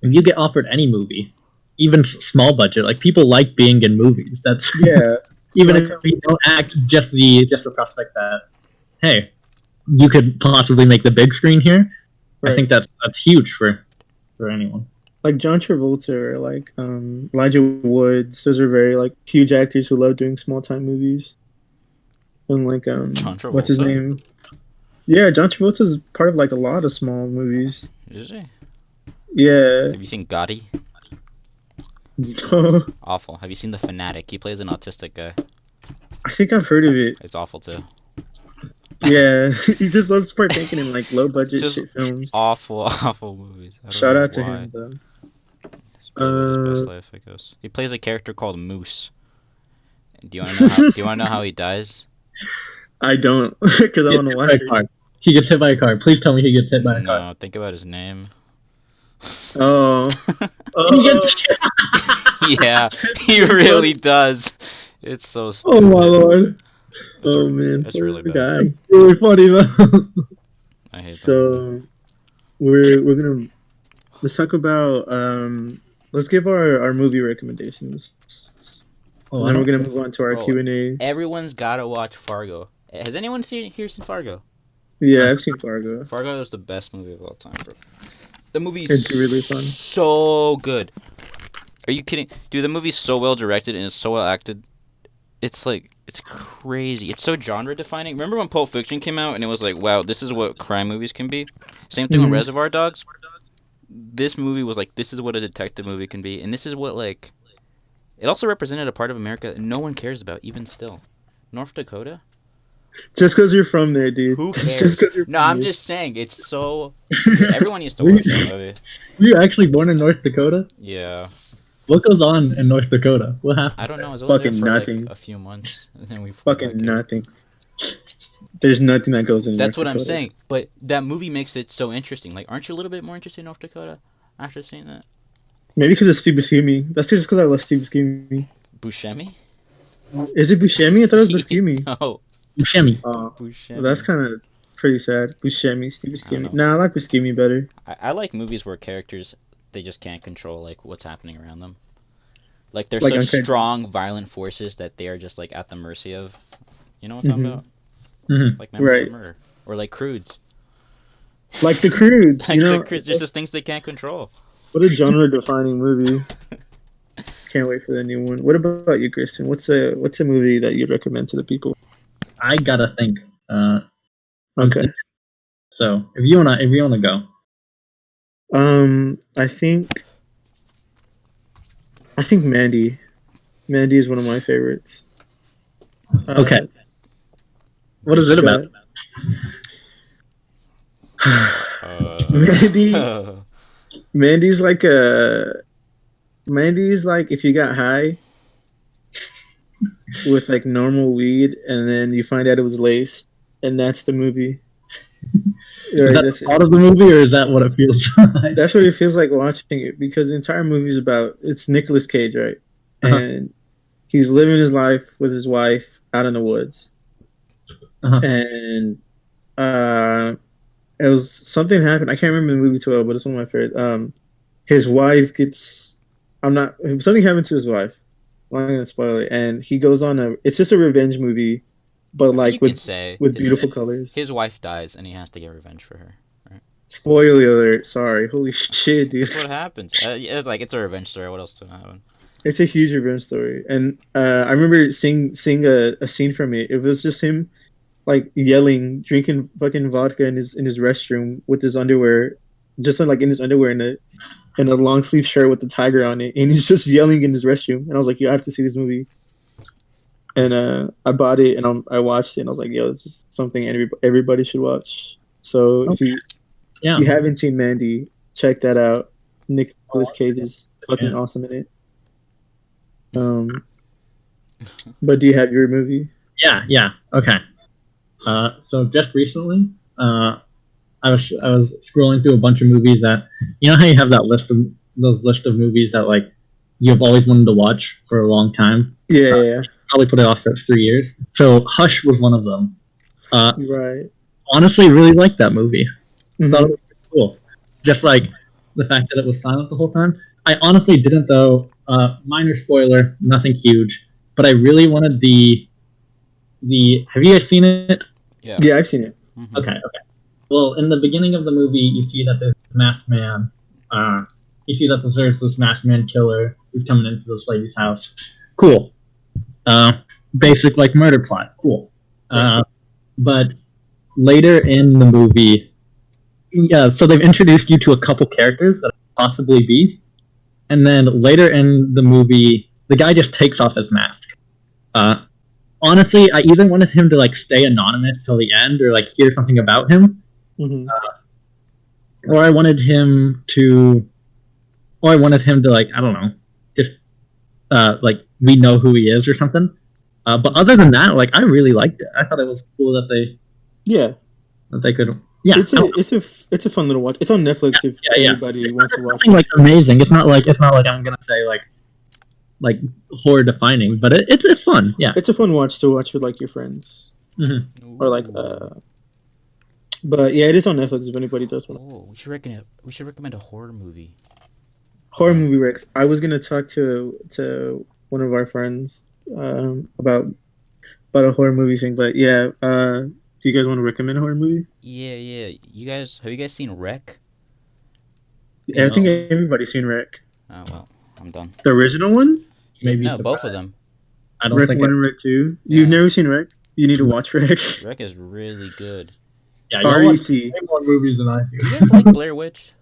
if you get offered any movie, even small budget, like people like being in movies. That's Yeah, even Like- if you don't act, just the prospect that hey, you could possibly make the big screen here. right. I think that's huge for anyone. Like John Travolta or like Elijah Woods. Those are very like huge actors who love doing small time movies. And like John what's his Travolta? name? Yeah, John Travolta's part of like a lot of small movies. Is he? Yeah. Have you seen Gotti? No, Awful. Have you seen The Fanatic? He plays an autistic guy. I think I've heard of it. It's awful, too. Yeah, he just loves partaking in like low budget Just shit films. Awful, awful movies. I don't Shout know out to why. him though. It's probably his best life, I guess. He plays a character called Moose. Do you want to know how he dies? I don't, because I want to watch it. He gets hit by a car. Please tell me he gets hit by a car. No, think about his name. Oh, He oh, gets- Yeah, he really does. It's so oh stupid. my lord. oh man, That's poor really bad. guy. Really funny though. I hate that. So we're gonna let's talk about let's give our movie recommendations. Oh, And then we're gonna move on to our Bro, Q&A. Everyone's gotta watch Fargo. Has anyone seen Fargo? Yeah, I've seen Fargo. Fargo is the best movie of all time, bro. The movie's It's really fun. so good. Are you kidding? Dude, the movie's so well directed and it's so well acted. It's like, it's crazy. It's so genre defining. Remember when Pulp Fiction came out and it was like, wow, this is what crime movies can be? Same thing with Mhm. Reservoir Dogs. This movie was like, this is what a detective movie can be. And this is what, like, it also represented a part of America that no one cares about, even still. North Dakota? Just because you're from there, dude. Who Just cares? 'cause you're No, from I'm there. just saying, it's so... Everyone needs to watch that movie. Were you actually born in North Dakota? Yeah. What goes on in North Dakota? What happened? I don't know. I was only there Fucking for nothing. like a few months, and then we flew Fucking back here. nothing. There's nothing that goes in. That's North what I'm Dakota. saying. But that movie makes it so interesting. Like, aren't you a little bit more interested in North Dakota after seeing that? Maybe because of Steve Buscemi. That's just because I love Steve Buscemi. Buscemi? Is it Buscemi? I thought it was Buscemi. No, Buscemi. Oh, Buscemi. well, that's kind of pretty sad. Buscemi, Steve I don't Buscemi. know. Nah, I like Buscemi better. I like movies where characters, they just can't control, like, what's happening around them. Like they're Like such Untitled. strong, violent forces that they are just like at the mercy of. You know what I'm talking about? Mm-hmm. Like memory Right. of murder, or like Crudes. Like the Croods, Like you know. the Crudes, there's just things they can't control. What a genre-defining movie. Can't wait for the new one. What about you, Kristen? What's a movie that you'd recommend to the people? I gotta think. Okay. So if you wanna go. I think Mandy. Mandy is one of my favorites. Okay. What is it about? Mandy's like if you got high with like normal weed and then you find out it was laced, and that's the movie. Is that the plot of the movie, or is that what it feels like? That's what it feels like watching it, because the entire movie is about, it's Nicolas Cage, right? And he's living his life with his wife out in the woods. And it was something happened. I can't remember the movie too well, but it's one of my favorites. His wife gets, something happened to his wife. I'm not gonna spoil it. And he goes on it's just a revenge movie, but like with beautiful colors. His wife dies and he has to get revenge for her. Right? Spoiler alert! Sorry, holy shit, dude. That's what happens. It's a revenge story. What else is gonna happen? It's a huge revenge story, and I remember seeing a scene from it. It was just him, like yelling, drinking fucking vodka in his restroom with his underwear, just like in his underwear in a long sleeve shirt with the tiger on it, and he's just yelling in his restroom. And I was like, "You have to see this movie." And I bought it and I watched it and I was like, "Yo, this is something everybody should watch." So if you haven't seen Mandy, check that out. Nicolas Cage is fucking awesome in it. But do you have your movie? Yeah. Okay. So just recently, I was scrolling through a bunch of movies that, you know how you have that list of movies that like you've always wanted to watch for a long time. Yeah. Probably put it off for 3 years. So Hush was one of them. Right. Honestly, really liked that movie. Thought it was cool. Just like the fact that it was silent the whole time. I honestly didn't though. Minor spoiler, nothing huge. But I really wanted the. Have you guys seen it? Yeah, I've seen it. Mm-hmm. Okay. Well, in the beginning of the movie, you see that there's this masked man. You see that there's this masked man killer who's coming into this lady's house. Cool. Basic like murder plot. Cool. But later in the movie, so they've introduced you to a couple characters that possibly be, and then later in the movie, the guy just takes off his mask. Honestly, I either wanted him to like stay anonymous till the end, or like hear something about him, or I wanted him to, like, I don't know, just like we know who he is or something. But other than that, like, I really liked it. I thought it was cool that they could. Yeah, it's a fun little watch. It's on Netflix if anybody wants to watch. Nothing like amazing. It's not like I'm gonna say like horror defining, but it's fun. Yeah, it's a fun watch to watch with like your friends, or like. But yeah, it is on Netflix if anybody does want. Oh, we should recommend a horror movie. Horror movie, Rick. I was gonna talk to one of our friends about a horror movie thing, but yeah. Do you guys want to recommend a horror movie? Yeah. Have you guys seen Wreck? Yeah, I think everybody's seen Wreck. Oh well, I'm done. The original one? Maybe no, both of them. I don't Wreck think 1 and Wreck 2. You've never seen Wreck? You need to watch Wreck. Wreck is really good. Yeah, REC. Way more movies than I do. You guys like Blair Witch?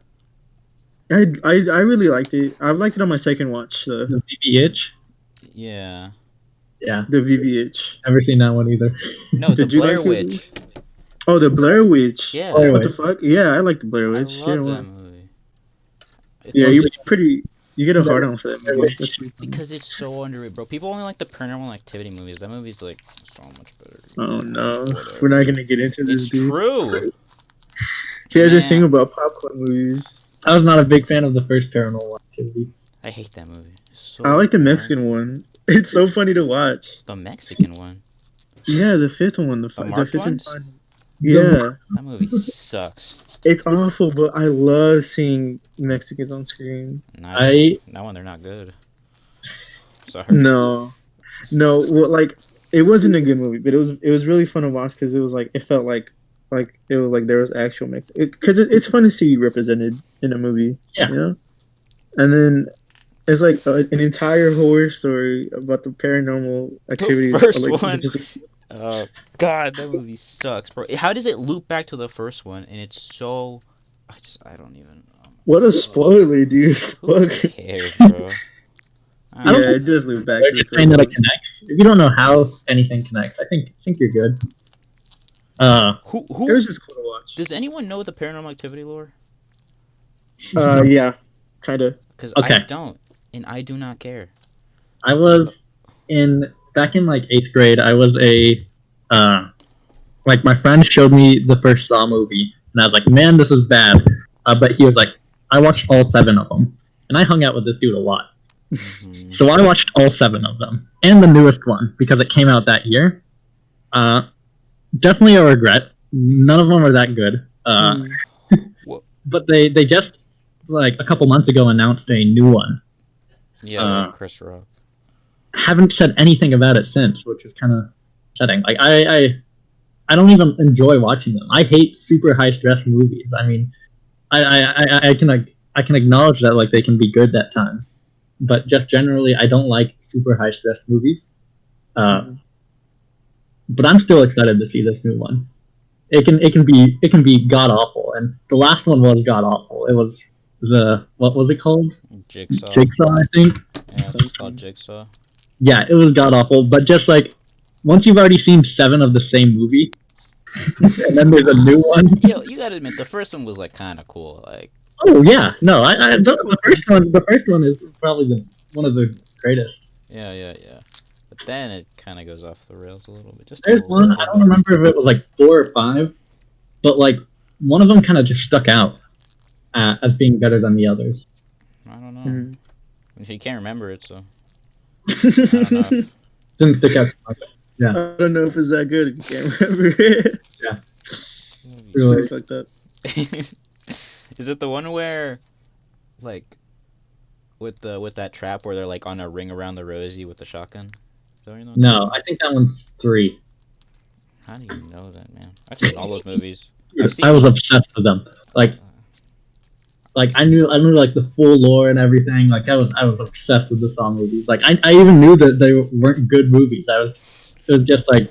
I really liked it. I liked it on my second watch. The VVH? Yeah. Yeah. The VVH. Never seen that one either. No, the Blair Witch. Oh, the Blair Witch. Yeah. What the fuck? Yeah, I like the Blair Witch. I love that movie. You get a hard on for that movie. Because it's so underrated, bro. People only like the Paranormal Activity movies. That movie's like so much better. Oh no, we're not gonna get into this. It's true. Here's the thing about popcorn movies. I was not a big fan of the first Paranormal Activity. I hate that movie. I like the Mexican one. It's so funny to watch. The Mexican one? Yeah, the fifth one. The fifth one? Yeah. That movie sucks. It's awful, but I love seeing Mexicans on screen. That one, they're not good. Sorry. No. Well, like it wasn't a good movie, but it was really fun to watch because it was like it felt like it was like there was actual mix. Because it's fun to see represented in a movie. Yeah. You know. And then it's like an entire horror story about the paranormal activities. The first like, one. God, that movie sucks, bro. How does it loop back to the first one? And it's so, I don't even. What a spoiler, dude! Who cares, bro? Yeah, it does loop back to the first one. one. That connects. If you don't know how anything connects, I think you're good. Who? It was just cool to watch. Does anyone know the Paranormal Activity lore? Yeah, kind of. Because I don't, and I do not care. I was back in like 8th grade. I was like my friend showed me the first Saw movie, and I was like, man, this is bad. But he was like, I watched all 7 of them, and I hung out with this dude a lot. Mm-hmm. So I watched all 7 of them, and the newest one because it came out that year. Definitely a regret. None of them are that good. But they just like a couple months ago announced a new one. Yeah, with Chris Rock. Haven't said anything about it since, which is kind of upsetting. Like I don't even enjoy watching them. I hate super high stress movies. I mean, I can acknowledge that like they can be good at times, but just generally I don't like super high stress movies. But I'm still excited to see this new one. It can be god awful, and the last one was god awful. It was what was it called? Jigsaw, I think. Yeah, it's called Jigsaw. Yeah, it was god awful, but just like once you've already seen 7 of the same movie, and then there's a new one. Yo, you gotta admit the first one was like kind of cool. Like. Oh yeah, no, the first one is probably one of the greatest. Yeah. But then it kind of goes off the rails a little bit. There's one, I don't remember if it was like 4 or 5, but like one of them kind of just stuck out as being better than the others. I don't know. Mm-hmm. You can't remember it, so. I don't know. Didn't stick out. Yeah. I don't know if it's that good. You can't remember it. Yeah. It's really fucked up. Is it the one where, like, with that trap where they're like on a ring around the rosy with the shotgun? No, I think that one's 3. How do you know that, man? I've seen all those movies. I was obsessed with them. Like I knew like the full lore and everything. Like I was obsessed with the Saw movies. Like I even knew that they weren't good movies. It was just like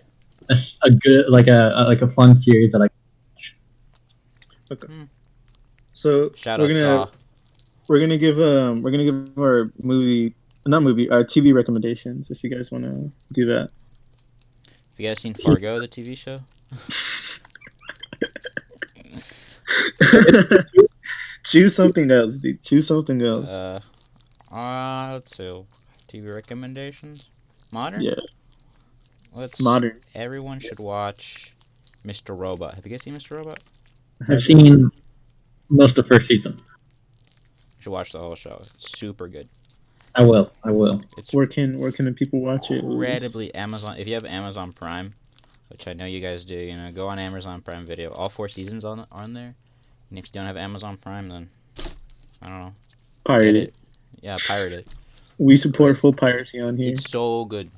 a good like a fun series that I. Okay. So we're gonna give our our TV recommendations if you guys want to do that. Have you guys seen Fargo, the TV show? Choose something else, dude. Choose something else. Let's see. TV recommendations. Modern. Yeah. Modern. Everyone should watch Mr. Robot. Have you guys seen Mr. Robot? I've seen most of the first season. You should watch the whole show. It's super good. I will. It's where can the people watch it? Incredibly Amazon. If you have Amazon Prime, which I know you guys do, go on Amazon Prime Video. All 4 seasons are on there. And if you don't have Amazon Prime, then I don't know. Pirate it. Yeah, pirate it. We support full piracy on here. It's so good.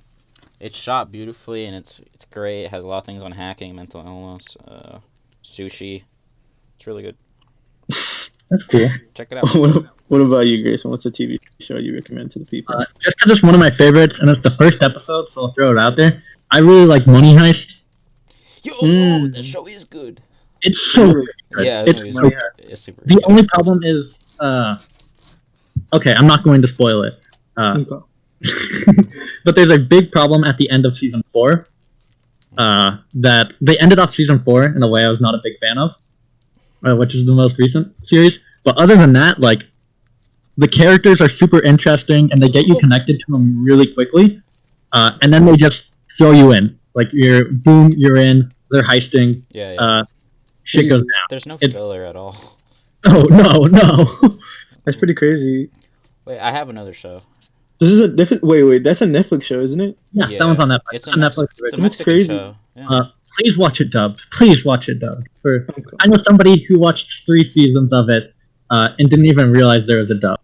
It's shot beautifully and it's great. It has a lot of things on hacking, mental illness, sushi. It's really good. That's cool. Check it out. What about you, Grayson? What's a TV show you recommend to the people? Just because it's one of my favorites, and it's the first episode, so I'll throw it out there. I really like Money Heist. Yo, that show is good. It's so good. Yeah, it's super good. The only problem is, okay, I'm not going to spoil it. But there's a big problem at the end of season 4. That they ended off season 4 in a way I was not a big fan of, which is the most recent series. But other than that, like, the characters are super interesting and they get you connected to them really quickly. And then they just throw you in. Like, you're in, they're heisting. Yeah. Shit goes down. There's no filler at all. Oh, no. That's pretty crazy. Wait, I have another show. This is a different. Wait, that's a Netflix show, isn't it? Yeah, that one's on Netflix. It's a Netflix. It's a Mexican show. Yeah. Please watch it dubbed. I know somebody who watched 3 seasons of it and didn't even realize there was a dub.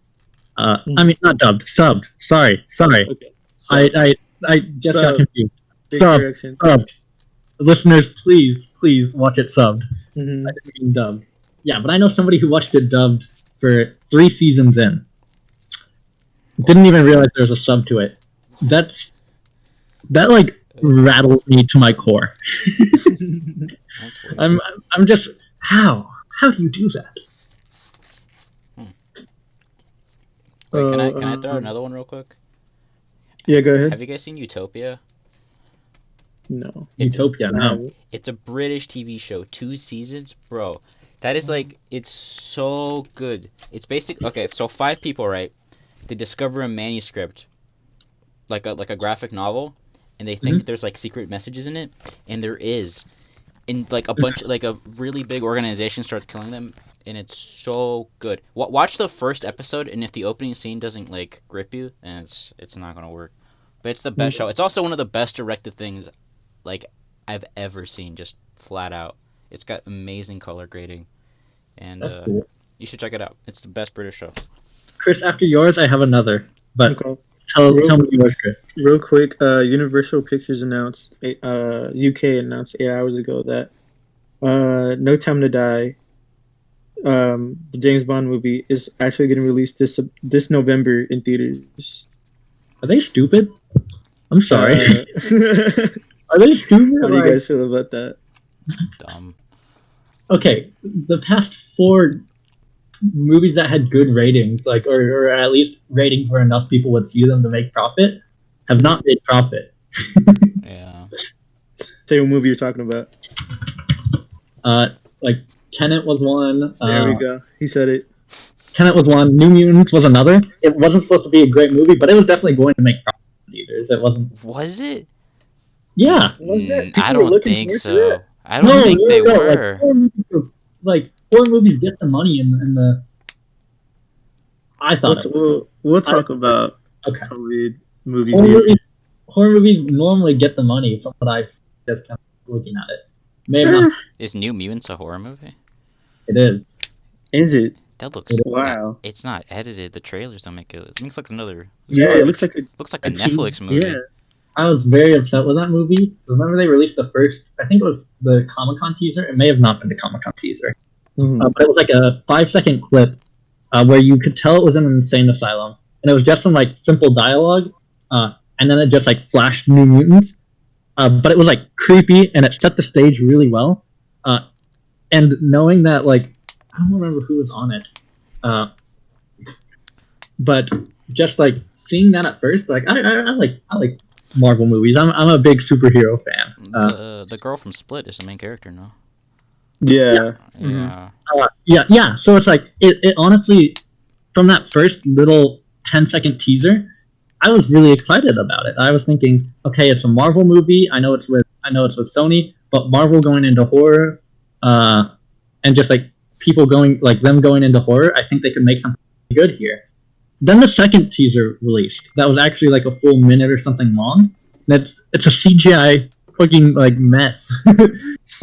I mean, not dubbed, subbed. Sorry. Okay. I just got confused. Big correction. Subbed. Listeners, please watch it subbed. Mm-hmm. I didn't mean dubbed. Yeah, but I know somebody who watched it dubbed for 3 seasons in. Didn't even realize there was a sub to it. That like rattled me to my core. I'm just how do you do that? Wait, can I throw another one real quick? Yeah, go ahead. Have you guys seen Utopia? No. Utopia, no. It's a British TV show, 2 seasons, bro. That is like, it's so good. It's okay, so 5 people, right? They discover a manuscript, like a graphic novel, and they think there's like secret messages in it, and there is. And like a bunch, like a really big organization starts killing them, and it's so good. Watch the first episode, and if the opening scene doesn't like grip you, then it's not gonna work. But it's the best show. It's also one of the best directed things like I've ever seen, just flat out. It's got amazing color grading, and cool. You should check it out. It's the best British show. Chris, after yours, I have another. But okay. tell me yours, Chris. Real quick, Universal Pictures announced, UK announced 8 hours ago that No Time to Die, the James Bond movie, is actually getting released this November in theaters. Are they stupid? I'm sorry. Are they stupid? How do you guys feel about that? Dumb. Okay, the past 4 movies that had good ratings, like or at least ratings where enough people would see them to make profit, have not made profit. Yeah. Tell you what movie you're talking about. Like Tenet was one. There we go. He said it. Tenet was one. New Mutants was another. It wasn't supposed to be a great movie, but it was definitely going to make profit in theaters. It wasn't. Was it? Yeah. Was that? I don't think so. I don't think they were. Like 4 movies get the money in the. I thought. We'll talk about okay. Horror movies normally get the money from what I've just kind of looking at it. Maybe not. Is New Mutants a horror movie? It is. Is it? That looks wow. It's not edited. The trailers don't make it. It looks like another. It looks like a Netflix movie. Yeah. I was very upset with that movie. Remember they released the first, I think it was the Comic-Con teaser. It may have not been the Comic-Con teaser. Mm-hmm. But it was like a 5-second clip where you could tell it was in an insane asylum. And it was just some like simple dialogue. And then it just like flashed New Mutants. But it was like creepy and it set the stage really well. And knowing that like, I don't remember who was on it. But just like seeing that at first, like I like Marvel movies. I'm a big superhero fan. The girl from Split is the main character, no? Yeah. Yeah. So it's like it honestly, from that first little 10-second teaser, I was really excited about it. I was thinking, okay, it's a Marvel movie. I know it's with Sony, but Marvel going into horror, and just like people going into horror, I think they could make something good here. Then the second teaser released. That was actually like a full minute or something long. It's a CGI fucking like mess. I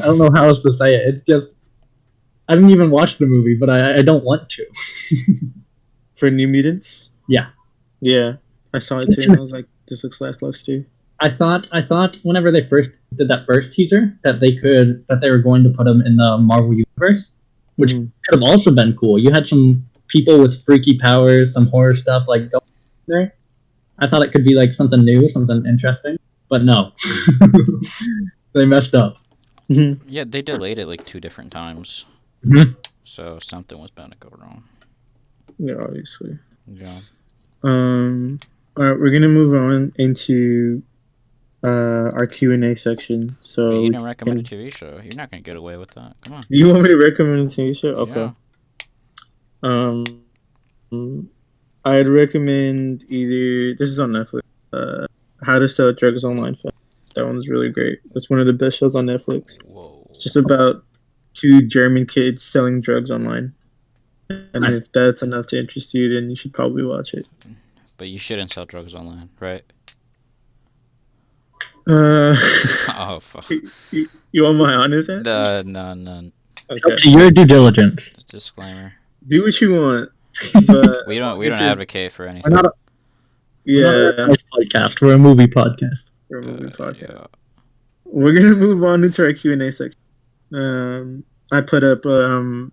don't know how else to say it. It's just I didn't even watch the movie, but I don't want to. For New Mutants? Yeah. Yeah. I saw it too and I was like, this looks lackluster. I thought whenever they first did that first teaser that they were going to put them in the Marvel universe, which could have also been cool. You had some people with freaky powers, some horror stuff like going there. I thought it could be like something new, something interesting, but no. They messed up. Yeah, they delayed it like 2 different times. So something was bound to go wrong. Yeah, obviously. Yeah. All right, we're gonna move on into our Q&A section. So Wait, you didn't recommend a TV show. You're not gonna get away with that. Come on. You want me to recommend a TV show? Okay. Yeah. I'd recommend either. This is on Netflix. How to Sell Drugs Online Fast. That one's really great. That's one of the best shows on Netflix. Whoa. It's just about 2 German kids selling drugs online. And if that's enough to interest you, then you should probably watch it. But you shouldn't sell drugs online, right? Oh, fuck. You want my honest answer? No. Okay. Up to your due diligence. Disclaimer. Do what you want. But we don't advocate for anything. Yeah. Podcast. We're a movie podcast. We're a movie podcast. Yeah. We're gonna move on into our Q&A section. I put up a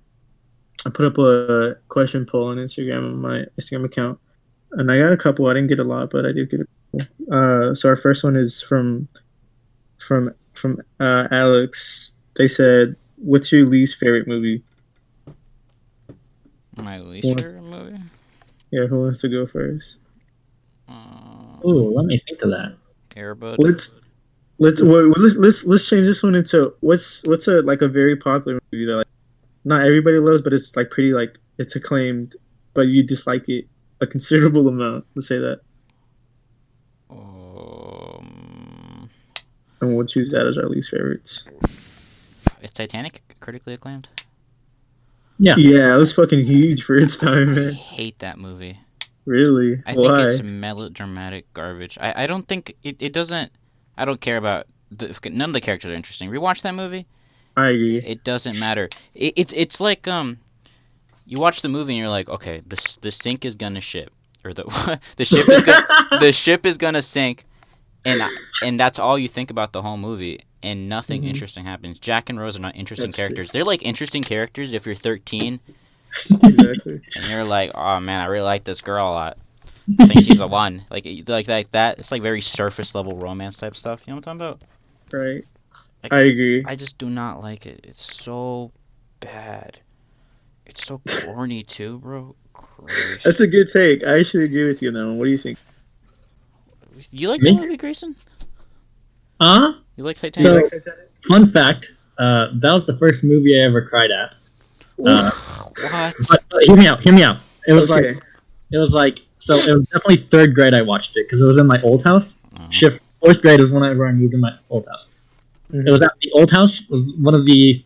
question poll on Instagram on my Instagram account, and I got a couple. I didn't get a lot, but I did get a couple. So our first one is from Alex. They said, "What's your least favorite movie?" My least favorite movie? Yeah, who wants to go first? Let me think of that. Airbud. Let's change this one into what's a very popular movie that like not everybody loves, but it's like pretty like it's acclaimed, but you dislike it a considerable amount. Let's say that. And we'll choose that as our least favorites. Is Titanic critically acclaimed? Yeah. Yeah, it was fucking huge for its time, man. I hate that movie. Really? I think it's melodramatic garbage. I don't think it doesn't. I don't care about none of the characters are interesting. Rewatch that movie. I agree. It doesn't matter. It's like you watch the movie and you're like, okay, the sink is gonna ship, or the the ship is gonna sink, and that's all you think about the whole movie, and nothing interesting happens. Jack and Rose are not interesting characters. They're like interesting characters if you're 13. Exactly. And you're like, oh man, I really like this girl a lot. I think she's the one. Like that. It's like very surface level romance type stuff. You know what I'm talking about? Right. Like, I agree. I just do not like it. It's so bad. It's so corny too, bro. Christ. That's a good take. I actually agree with you on that one. What do you think? You like the movie, Grayson? You like Titanic? So, fun fact, that was the first movie I ever cried at. What? But hear me out. It was so it was definitely third grade I watched it because it was in my old house. Fourth grade was whenever I moved in my old house. Mm-hmm. It was at the old house. It was one of the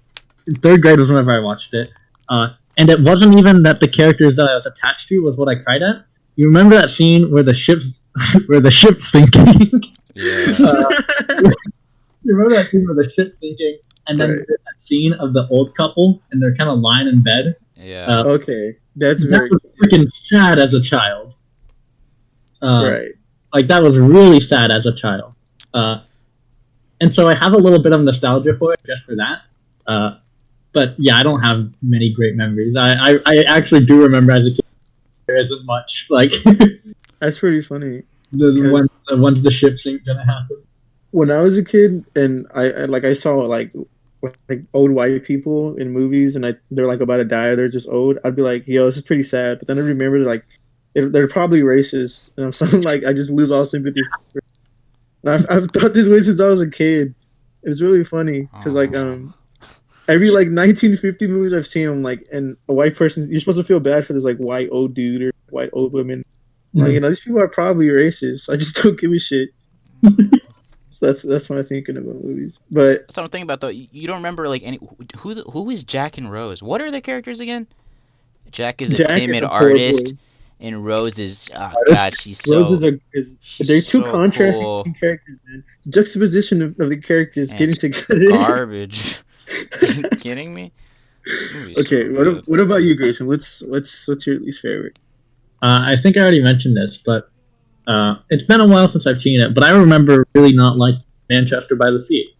third grade was whenever I watched it. And it wasn't even that the characters that I was attached to was what I cried at. You remember that scene where the ship's sinking? Yeah. You remember that scene where the ship's sinking, and then there's that scene of the old couple, and they're kind of lying in bed. Yeah. Okay, that was freaking sad as a child. Right. Like that was really sad as a child. And so I have a little bit of nostalgia for it just for that. But yeah, I don't have many great memories. I actually do remember as a kid there isn't much. Like that's pretty funny. When's the ship sink gonna happen? When I was a kid and I saw like old white people in movies and they're like about to die or they're just old, I'd be like, yo, this is pretty sad. But then I remember like they're probably racist, and I'm something like I just lose all sympathy. And I've thought this way since I was a kid. It's really funny because like every like 1950 movies I've seen, I'm like, and a white person, you're supposed to feel bad for this like white old dude or white old woman. Like, you know, these people are probably racist. I just don't give a shit. So that's what I'm thinking about movies. But that's what I'm thinking about though. You don't remember like who is Jack and Rose? What are their characters again? Jack is a timid artist, and Rose is God, she's so. Rose they're two contrasting cool characters, man. The juxtaposition of the characters and getting together. Garbage. Are you kidding me? Okay, what about you, Grayson? What's your least favorite? I think I already mentioned this, but it's been a while since I've seen it. But I remember really not like Manchester by the Sea.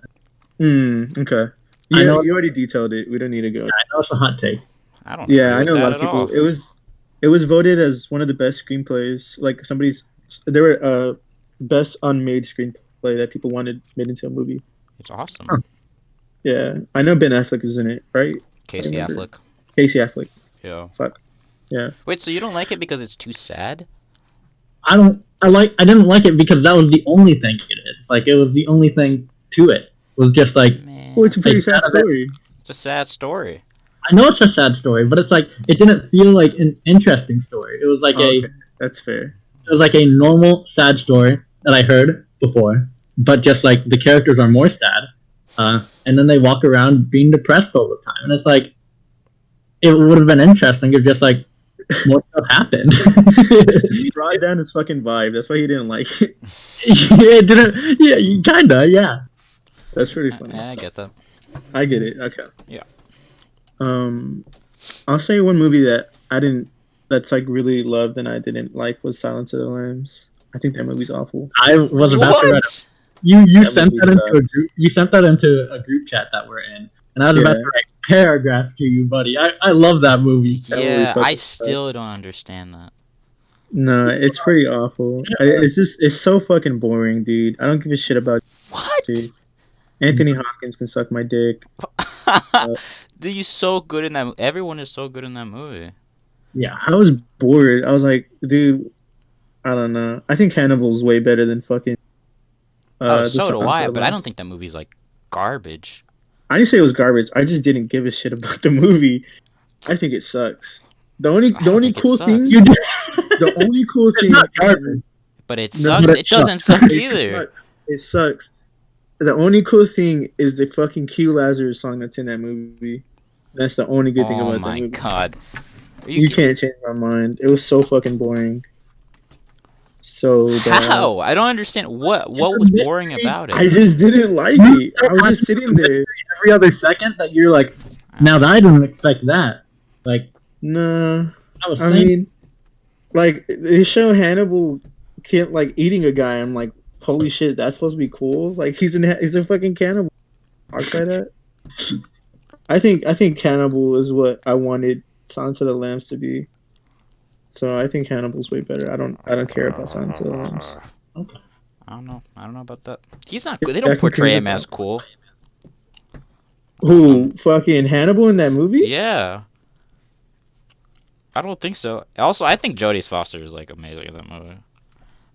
Okay. Yeah, I know you already detailed it. We don't need to go. Yeah, I know it's a hot take. I don't. Yeah, I know a lot of people. All. It was voted as one of the best screenplays. Like there were best unmade screenplay that people wanted made into a movie. It's awesome. Huh. Yeah, I know Ben Affleck is in it, right? Casey Affleck. Yeah. Fuck. Yeah. Wait, so you don't like it because it's too sad? I didn't like it because that was the only thing it is. Like it was the only thing to it. It was just like, well, it's a pretty sad story. It's a sad story. I know it's a sad story, but it's like it didn't feel like an interesting story. It was like that's fair. It was like a normal sad story that I heard before, but just like the characters are more sad, and then they walk around being depressed all the time, and it's like it would have been interesting if just like more stuff happened. He brought down his fucking vibe. That's why he didn't like it. It didn't. Yeah, kinda. Yeah. That's pretty funny. Yeah, I get that. I get it. Okay. Yeah. I'll say one movie that's like really loved and I didn't like was Silence of the Lambs. I think that movie's awful. I was about to write. You sent that into a group. You sent that into a group chat that we're in, and I was about to write paragraphs to you, buddy. I love that movie. Yeah, I still don't understand that. No, it's pretty awful. It's so fucking boring, dude. I don't give a shit about what. Dude. Anthony Hopkins can suck my dick. Dude, he's so good in that. Everyone is so good in that movie. Yeah, I was bored. I was like, dude, I don't know. I think Hannibal's way better than fucking. So do I, but I don't think that movie's like garbage. I didn't say it was garbage. I just didn't give a shit about the movie. I think it sucks. The only cool thing. The only cool thing. It's not garbage. But it sucks. It doesn't suck either. It sucks. The only cool thing is the fucking Q Lazarus song that's in that movie. That's the only good thing about that movie. Oh my god. You can't change my mind. It was so fucking boring. So bad. How? I don't understand. What was boring about it? I just didn't like it. I was just sitting there. Every other second that you're like, now I didn't expect that. Like, nah. I mean, like, they show Hannibal like eating a guy. I'm like, holy shit, that's supposed to be cool. Like, he's a fucking cannibal. I'll try that. I think Cannibal is what I wanted Silence of the Lambs to be. So I think Hannibal's way better. I don't care about Silence of the Lambs. Okay. I don't know about that. He's not good. They don't portray him as cool. Who? Fucking Hannibal in that movie? Yeah. I don't think so. Also, I think Jodie Foster is like amazing in that movie.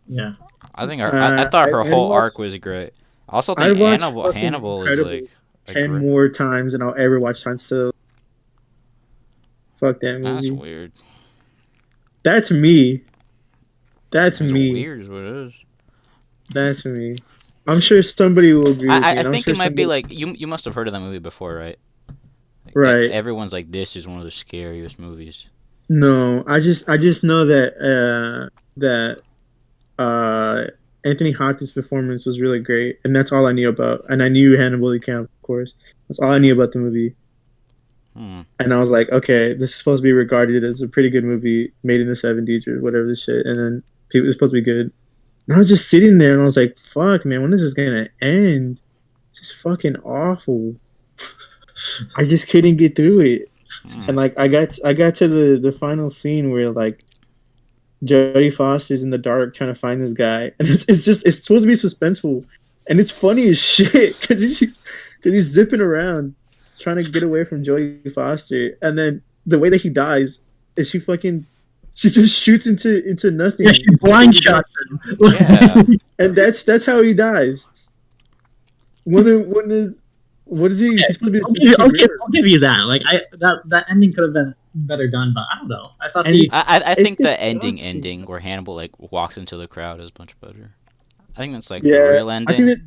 Yeah. I think I thought her whole arc was great. I also think Hannibal is like 10 more times than I'll ever watch Silence of the Lambs. Fuck that movie. That's weird. That's me. That's me. Weird is what it is. That's me. I'm sure somebody will agree with me. I think it might be like you must have heard of that movie before, right? Like, right. Everyone's like, this is one of the scariest movies. No, I just know that Anthony Hopkins' performance was really great, and that's all I knew about. And I knew Hannibal the Count, of course. That's all I knew about the movie. And I was like, okay, this is supposed to be regarded as a pretty good movie made in the 70s or whatever this shit. And then it's supposed to be good. And I was just sitting there and I was like, fuck, man, when is this going to end? It's just fucking awful. I just couldn't get through it. And like, I got to the final scene where like Jodie Foster's in the dark trying to find this guy. And it's supposed to be suspenseful. And it's funny as shit because he's zipping around trying to get away from Jodie Foster, and then the way that he dies is she just shoots into nothing. Yeah, she blind shots him. Yeah. And that's how he dies. What is he? He's supposed to be I'll give you that. Like that ending could have been better done, but I don't know. I thought I think the ending where Hannibal like walks into the crowd is much better. I think that's like the real ending. I think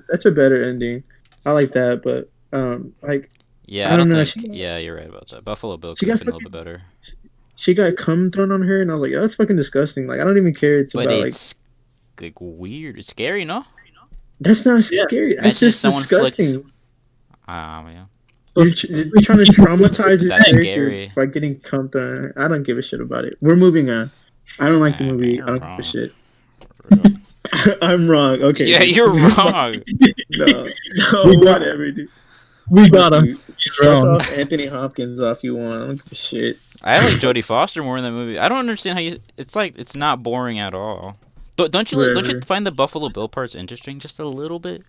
that's a better ending. I like that, but like. Yeah, I don't think. Yeah, you're right about that. Buffalo Bill could have been a little bit better. She got cum thrown on her, and I was like, oh, that's fucking disgusting. Like, I don't even care. It's like weird. It's scary, no? That's not scary. That's just disgusting. Yeah. You're trying to traumatize his character by getting cum thrown on her. I don't give a shit about it. We're moving on. I don't like the movie. I don't give a shit. I'm wrong. Okay. Yeah, you're wrong. No, whatever, dude. We got him. Suck off Anthony Hopkins off you want. I don't give a shit. I like Jodie Foster more in that movie. I don't understand how you. It's like it's not boring at all. Don't you find the Buffalo Bill parts interesting just a little bit?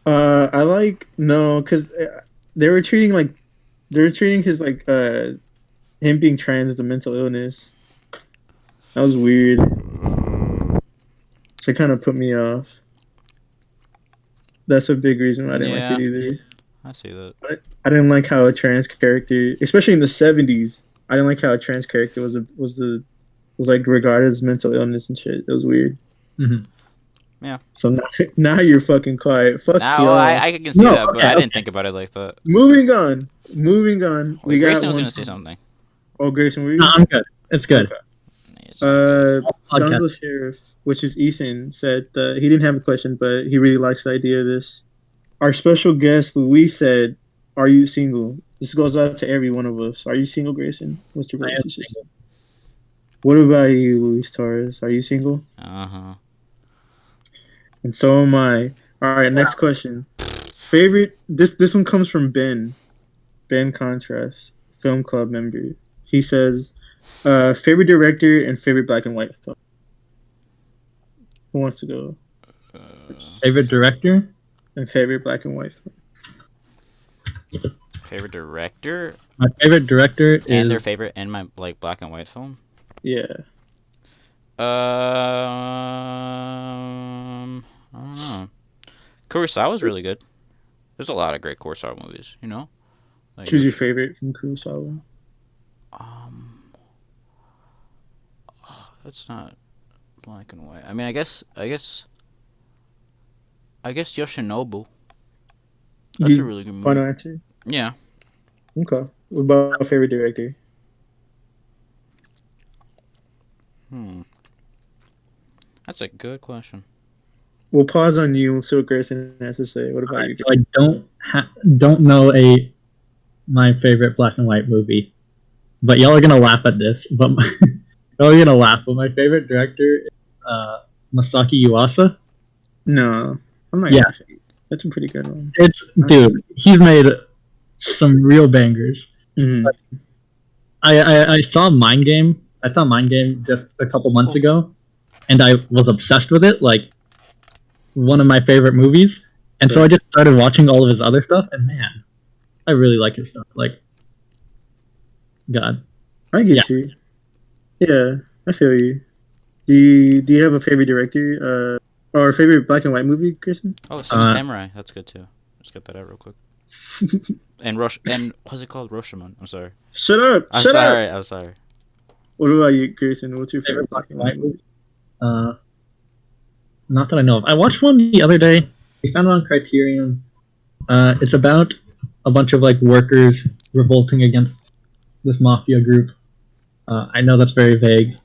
I like because they were treating his like him being trans as a mental illness. That was weird. So it kind of put me off. That's a big reason why I didn't like it either. I see that. I didn't like how a trans character, especially in the 70s, I didn't like how a trans character was like regarded as mental illness and shit. It was weird. Mm-hmm. Yeah. So now you're fucking quiet. Fuck now y'all. I can see that, but I didn't think about it like that. Moving on. Wait, Grayson was gonna say something. Oh, Grayson, were you? No, I'm good. It's good. Gonzo Sheriff, which is Ethan, said that he didn't have a question, but he really likes the idea of this. Our special guest, Louis, said, "Are you single?" This goes out to every one of us. Are you single, Grayson? What's your relationship? What about you, Luis Torres? Are you single? Uh-huh. And so am I. All right, next question. Favorite. This one comes from Ben. Ben Contrast, film club member. He says, favorite director and favorite black and white film. Who wants to go? Favorite director and favorite black and white film. Favorite director? My favorite director is... And their favorite and my black and white film? Yeah. I don't know. Kurosawa's really good. There's a lot of great Kurosawa movies, you know? Choose your favorite from Kurosawa. That's not black and white. I mean, I guess Yoshinobu. That's a really good movie. Final answer? Yeah. Okay. What about favorite director? That's a good question. We'll pause on you and see what Grayson has to say. What about you? So I don't know my favorite black and white movie, but y'all are gonna laugh at this. But y'all are gonna laugh. But my favorite director is Masaki Yuasa. No, I'm not. Yeah, that's a pretty good one. Dude, he's made some real bangers. Mm-hmm. I saw Mind Game. I saw Mind Game just a couple months ago, and I was obsessed with it. Like, one of my favorite movies. And so I just started watching all of his other stuff, and man, I really like his stuff. Like, God. I get you. Yeah, I feel you. Do you have a favorite director? Or a favorite black and white movie, Kristen? Oh, Seven Samurai. That's good too. Let's get that out real quick. and what's it called? Rashomon. I'm sorry. Shut up. I'm sorry. What about you, Grayson? What's your favorite black and white movie? Not that I know of. I watched one the other day. We found it on Criterion. It's about a bunch of workers revolting against this mafia group. I know that's very vague,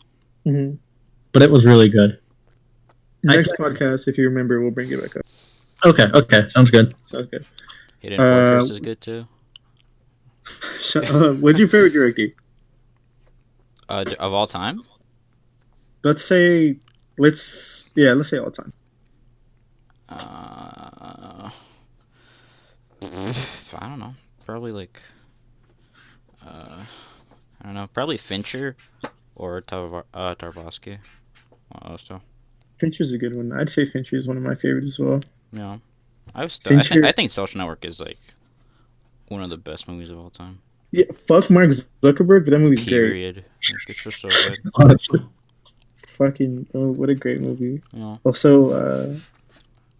but it was really good. Next podcast, if you remember, we'll bring it back up. Okay, sounds good. Hidden Fortress is good too. What's your favorite director? Of all time? Let's say all time. I don't know. Probably I don't know. Probably Fincher or Tarkovsky. Fincher's a good one. I'd say Fincher is one of my favorites as well. Yeah, I think Social Network is one of the best movies of all time. Yeah, fuck Mark Zuckerberg, but that movie's Period. It's just so good. Fucking what a great movie. Yeah. Also,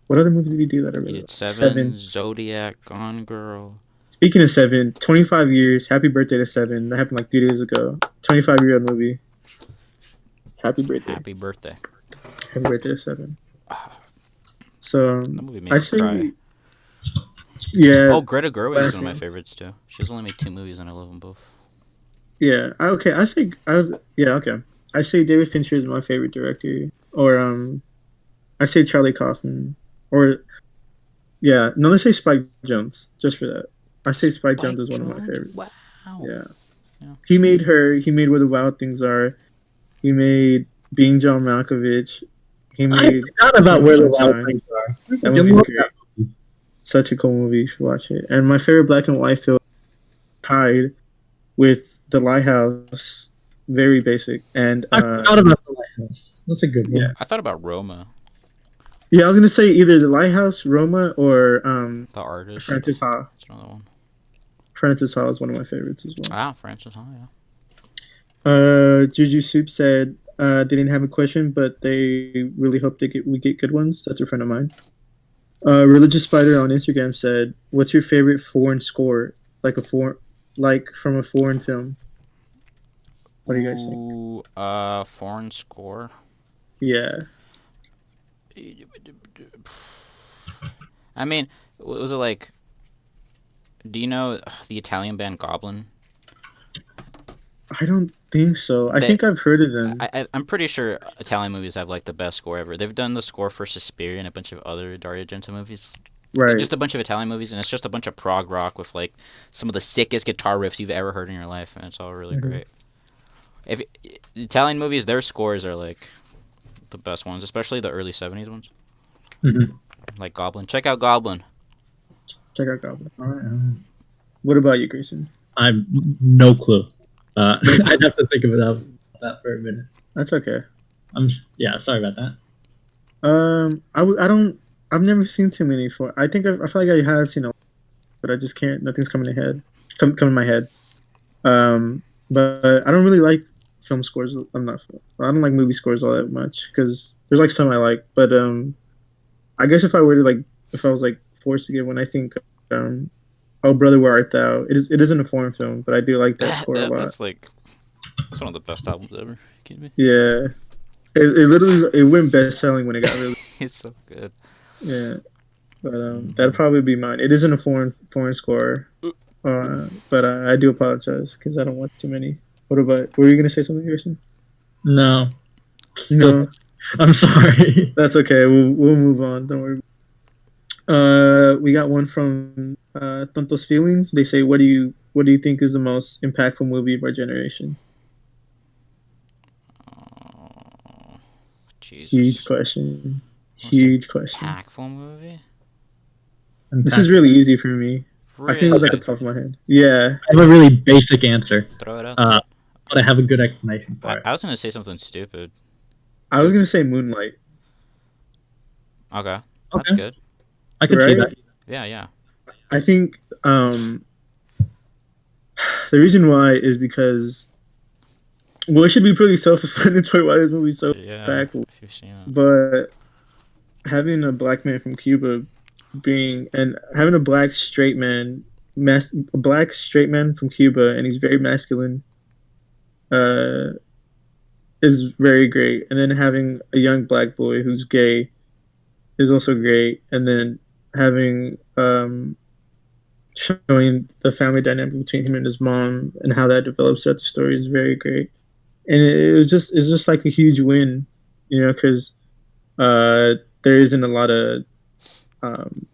what other movie did he do that I really liked? Seven, Zodiac, Gone Girl. Speaking of Seven, 25 years. Happy birthday to Seven. That happened 3 days ago. 25-year-old movie. Happy birthday. Happy birthday. Happy birthday to Seven. So that movie made me cry. Yeah. Oh, Greta Gerwig is one of my favorites too. She's only made 2 movies and I love them both. Yeah. Okay. Okay. I say David Fincher is my favorite director, or I say Charlie Kaufman, or let's say Spike Jonze just for that. I say Spike Jonze is one of my favorites. Wow. Yeah. He made Her. He made Where the Wild Things Are. He made Being John Malkovich. He made. I forgot about Where the Wild Things Are. That movie's great. Such a cool movie. You should watch it. And my favorite black and white film, tied with The Lighthouse. Very basic. And I forgot about The Lighthouse. That's a good one. Yeah. I thought about Roma. Yeah, I was gonna say either The Lighthouse, Roma, or The Artist. Francis Ha. That's another one. Francis Ha is one of my favorites as well. Ah, Francis Ha, yeah. Juju Soup said they didn't have a question, but they really hope we get good ones. That's a friend of mine. Religious Spider on Instagram said, "What's your favorite foreign score? From a foreign film?" What do you guys think? Foreign score? Yeah. I mean, was it do you know the Italian band Goblin? I don't think so. I think I've heard of them. I'm pretty sure Italian movies have the best score ever. They've done the score for Suspiria and a bunch of other Dario Argento movies. Right. Just a bunch of Italian movies, and it's just a bunch of prog rock with some of the sickest guitar riffs you've ever heard in your life, and it's all really great. If Italian movies, their scores are like the best ones, especially the early '70s ones. Mm-hmm. Like Goblin. Check out Goblin. Check out Goblin. All right. What about you, Grayson? I have no clue. I'd have to think about that for a minute. That's okay. Sorry about that. I've never seen too many for. I think I feel like I have seen a lot, but I just can't. Nothing's coming in my head. But I don't really like film scores. I don't like movie scores all that much because there's like some I like, but I guess if I was like forced to give one, I think Oh Brother Where Art Thou. It isn't a foreign film, but I do like that score a lot. That's one of the best albums ever. You kidding me? Yeah, it literally went best selling when it got released. It's so good. Yeah, but that'd probably be mine. It isn't a foreign score, but I do apologize because I don't watch too many. Were you gonna say something, Harrison? No. No. I'm sorry. That's okay. We'll move on. Don't worry. We got one from Tontos Feelings. They say, "What do you think is the most impactful movie of our generation?" Jesus. Huge question. Huge question. Impactful movie? This is really easy for me. Really? I think it was at the top of my head. Yeah. I have a really basic answer. Throw it out. But I have a good explanation for it. I was gonna say something stupid. I was gonna say Moonlight. Okay. That's good. I could see that. Yeah. I think the reason why is because it should be pretty self-explanatory why this movie's so impactful. But having a black man from Cuba having a black straight man from Cuba, and he's very masculine, is very great. And then having a young black boy who's gay is also great. And then having showing the family dynamic between him and his mom and how that develops throughout the story is very great. And it's just like a huge win, because there isn't a lot of him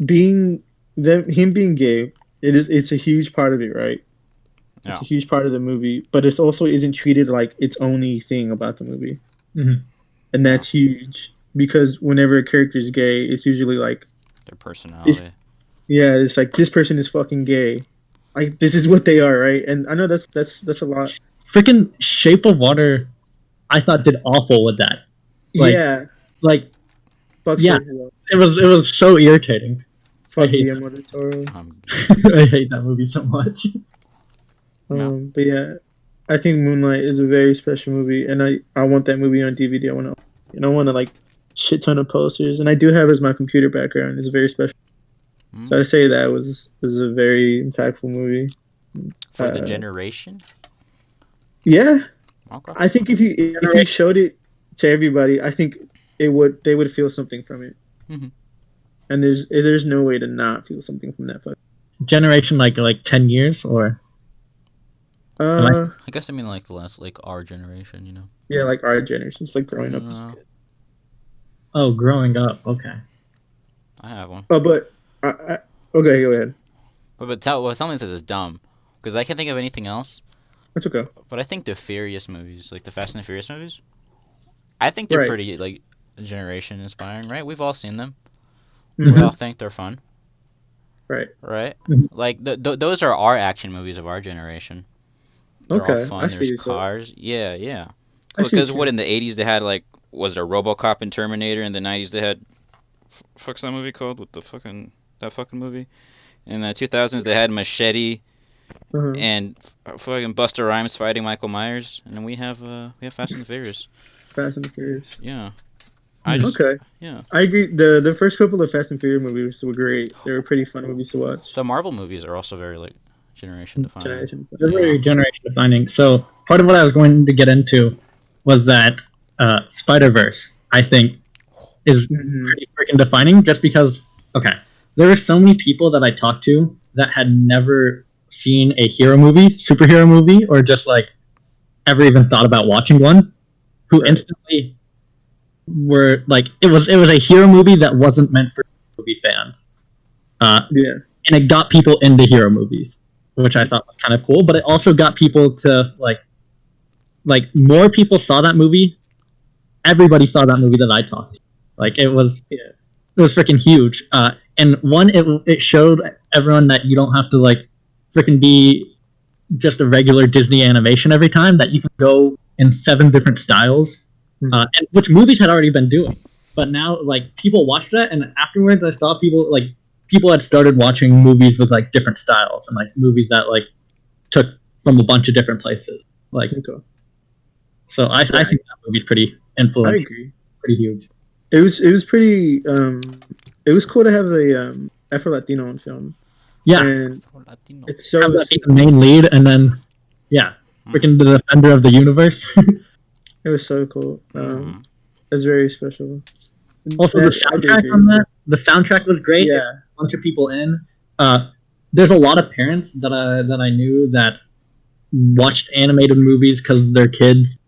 being gay. It's a huge part of it, right? Yeah. It's a huge part of the movie, but it also isn't treated like its only thing about the movie. Mm-hmm. And that's huge, because whenever a character is gay, it's usually like their personality. It's like, this person is fucking gay. Like, this is what they are, right? And I know that's a lot. Freaking Shape of Water, I thought did awful with that. Fuck it was so irritating. Fuck Guillermo del Toro. I hate that movie so much. But yeah, I think Moonlight is a very special movie, and I want that movie on DVD. I want to like shit ton of posters, and I do have it as my computer background. It's very special. So I say that was a very impactful movie for the generation. Yeah, okay. I think if you showed it to everybody, I think they would feel something from it. Mm-hmm. And there's no way to not feel something from that. Generation like 10 years or. I guess I mean like the last our generation, Yeah, like our generation. It's like growing up. Oh, growing up. Okay. I have one. Oh, but okay, go ahead. But tell me this is dumb, because I can't think of anything else. That's okay. But I think the Furious movies, like the Fast and the Furious movies, I think they're pretty like generation inspiring, right? We've all seen them. Mm-hmm. We all think they're fun. Right. Mm-hmm. Like those are our action movies of our generation. They're all fun. There's cars. Yeah. Because what in the 80s they had was it RoboCop and Terminator? In the 90s they had fuck's that movie called? With that fucking movie. In the 2000s they had Machete and fucking Busta Rhymes fighting Michael Myers, and then we have Fast and the Furious. Fast and the Furious. Yeah. Yeah. I agree. The first couple of Fast and Furious movies were great. They were pretty fun movies to watch. The Marvel movies are also very generation defining. They're very generation defining. So part of what I was going to get into was that Spider-Verse, I think, is pretty freaking defining, just because there are so many people that I talked to that had never seen a superhero movie, or just ever even thought about watching one, who instantly were it was a hero movie that wasn't meant for movie fans. And it got people into hero movies. which I thought was kind of cool. But it also got people to like more people saw that movie. Everybody saw that movie that I talked. Like it was freaking huge. And one, it showed everyone that you don't have to like freaking be just a regular Disney animation every time. That you can go in 7 different styles, and which movies had already been doing. But now, like people watched that, and afterwards, I saw people had started watching movies with like different styles and like movies that like took from a bunch of different places. Like, so I think that movie's pretty influential. I agree. Pretty huge. It was pretty. It was cool to have the Afro Latino on film. Yeah, and it shows the main lead, and then freaking the defender of the universe. It was so cool. It's very special. Also, the soundtrack on that. The soundtrack was great. Yeah, a bunch of people in. There's a lot of parents that I knew that watched animated movies because their kids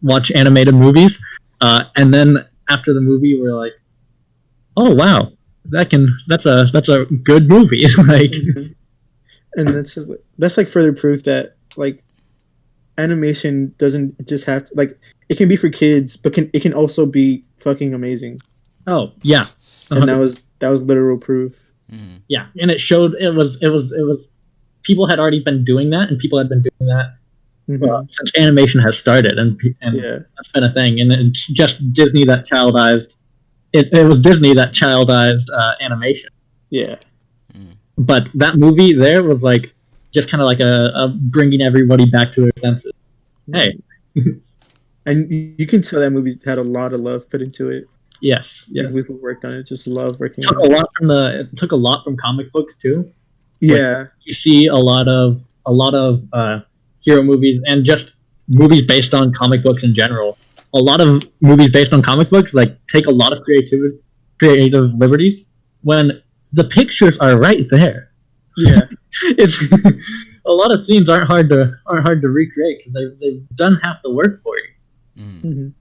watch animated movies, and then after the movie, we're like, "Oh wow, that's a good movie." Like, and that's like further proof that like animation doesn't just have to like it can be for kids, but it can also be fucking amazing. Oh yeah, 100%. And that was literal proof. Yeah, and it showed it was people had already been doing that, and people had been doing that since animation has started, and that's been a thing. And it's just Disney that childized. It was Disney that childized animation. Yeah, but that movie there was like just kind of like a bringing everybody back to their senses. Hey, and you can tell that movie had a lot of love put into it. Yes, yeah. We worked on it. Just love working. It took a lot from comic books too. Yeah, you see a lot of hero movies and just movies based on comic books in general. A lot of movies based on comic books like take a lot of creative liberties when the pictures are right there. Yeah, it's a lot of scenes aren't hard to recreate because they've done half the work for you.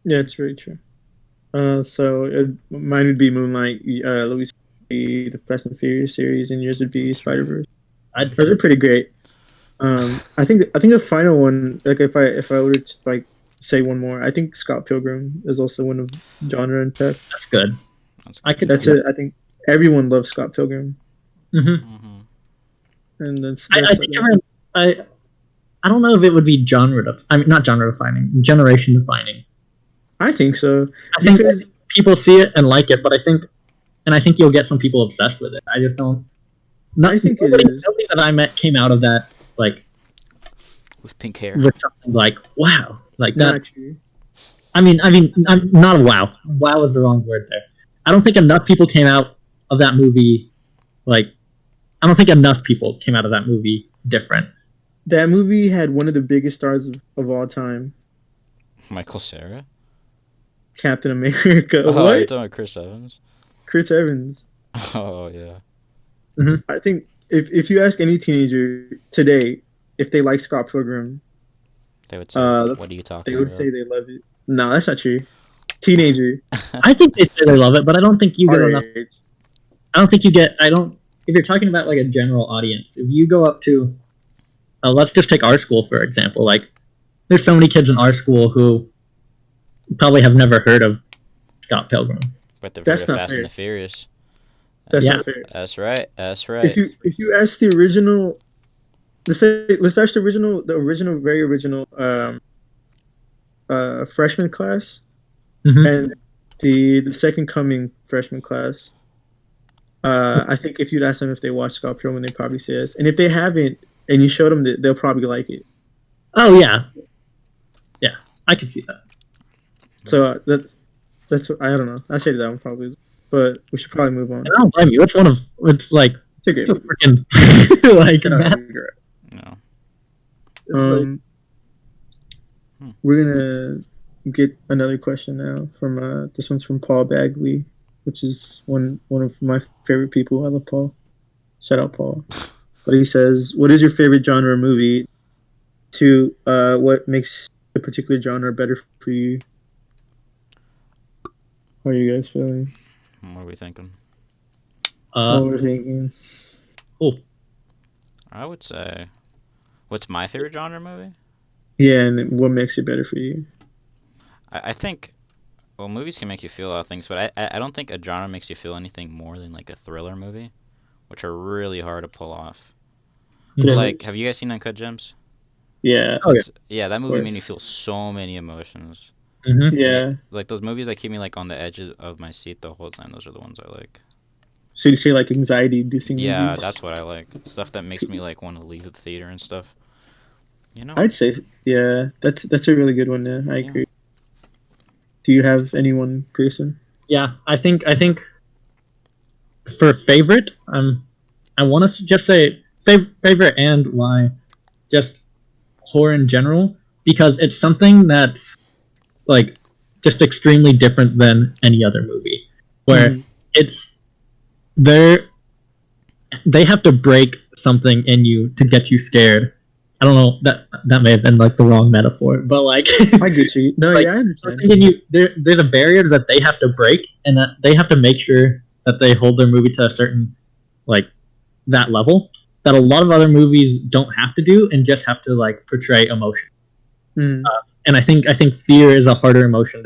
Yeah, it's very true. So mine would be Moonlight, Louis, the Fast and Furious series, and yours would be Spider-Verse. Those are pretty great. I think the final one, like if I were to like say one more, I think Scott Pilgrim is also one of genre and tech. That's good. I think everyone loves Scott Pilgrim. And that's I think I don't know if it would be not genre defining, generation defining. I think so. I think people see it and like it, but I think you'll get some people obsessed with it. I just don't. I think nobody that I met came out of that like with pink hair with something like wow, like not that. True. I mean, I'm not a wow. Wow is the wrong word there. I don't think enough people came out of that movie like. I don't think enough people came out of that movie different. That movie had one of the biggest stars of all time. Michael Cera? Captain America. Oh, what? You're talking about Chris Evans? Chris Evans. Oh, yeah. I think if you ask any teenager today if they like Scott Pilgrim, they would say, what are you talking about? They would say they love it. No, that's not true. Teenager. I think they say they love it, but I don't think you get enough. If you're talking about like a general audience, if you go up to, let's just take our school for example. Like, there's so many kids in our school who probably have never heard of Scott Pilgrim. But they've heard of Fast and the Furious. That's not fair. That's right. If you ask the original, let's ask the very original freshman class, and the second coming freshman class. I think if you'd ask them if they watched Scott Pilgrim, they'd probably say yes. And if they haven't, and you showed them, they'll probably like it. Oh yeah, I can see that. So that's I don't know. I say that one probably, but we should probably move on. And I don't blame you. It's like it's a great freaking like no. We're gonna get another question now from this one's from Paul Bagley, which is one of my favorite people. I love Paul. Shout out Paul. But he says, "What is your favorite genre movie? What makes a particular genre better for you?" How are you guys feeling? What are we thinking? What we're thinking. Cool. I would say, what's my favorite genre movie? Yeah, and what makes it better for you? I think, well, movies can make you feel a lot of things, but I don't think a genre makes you feel anything more than like a thriller movie, which are really hard to pull off. Thrillers. Like, have you guys seen Uncut Gems? Yeah. Oh, yeah. Yeah, that movie made me feel so many emotions. Mm-hmm. Yeah. Like those movies that keep me like on the edge of my seat the whole time. Those are the ones I like. So you say like anxiety-inducing Yeah, movies? that's what I like. Stuff that makes me like want to leave the theater and stuff. You know? I'd say, yeah, that's a really good one. Yeah, I agree. Do you have anyone, Grayson? Yeah, I think for favorite, I want to just say favorite and why, just horror in general, because it's something that's like just extremely different than any other movie, where it's they have to break something in you to get you scared. I don't know, that may have been like the wrong metaphor, but like I get you. No, like, yeah, I understand. There's a barrier that they have to break, and that they have to make sure that they hold their movie to a certain like that level that a lot of other movies don't have to do, and just have to like portray emotion. And I think fear is a harder emotion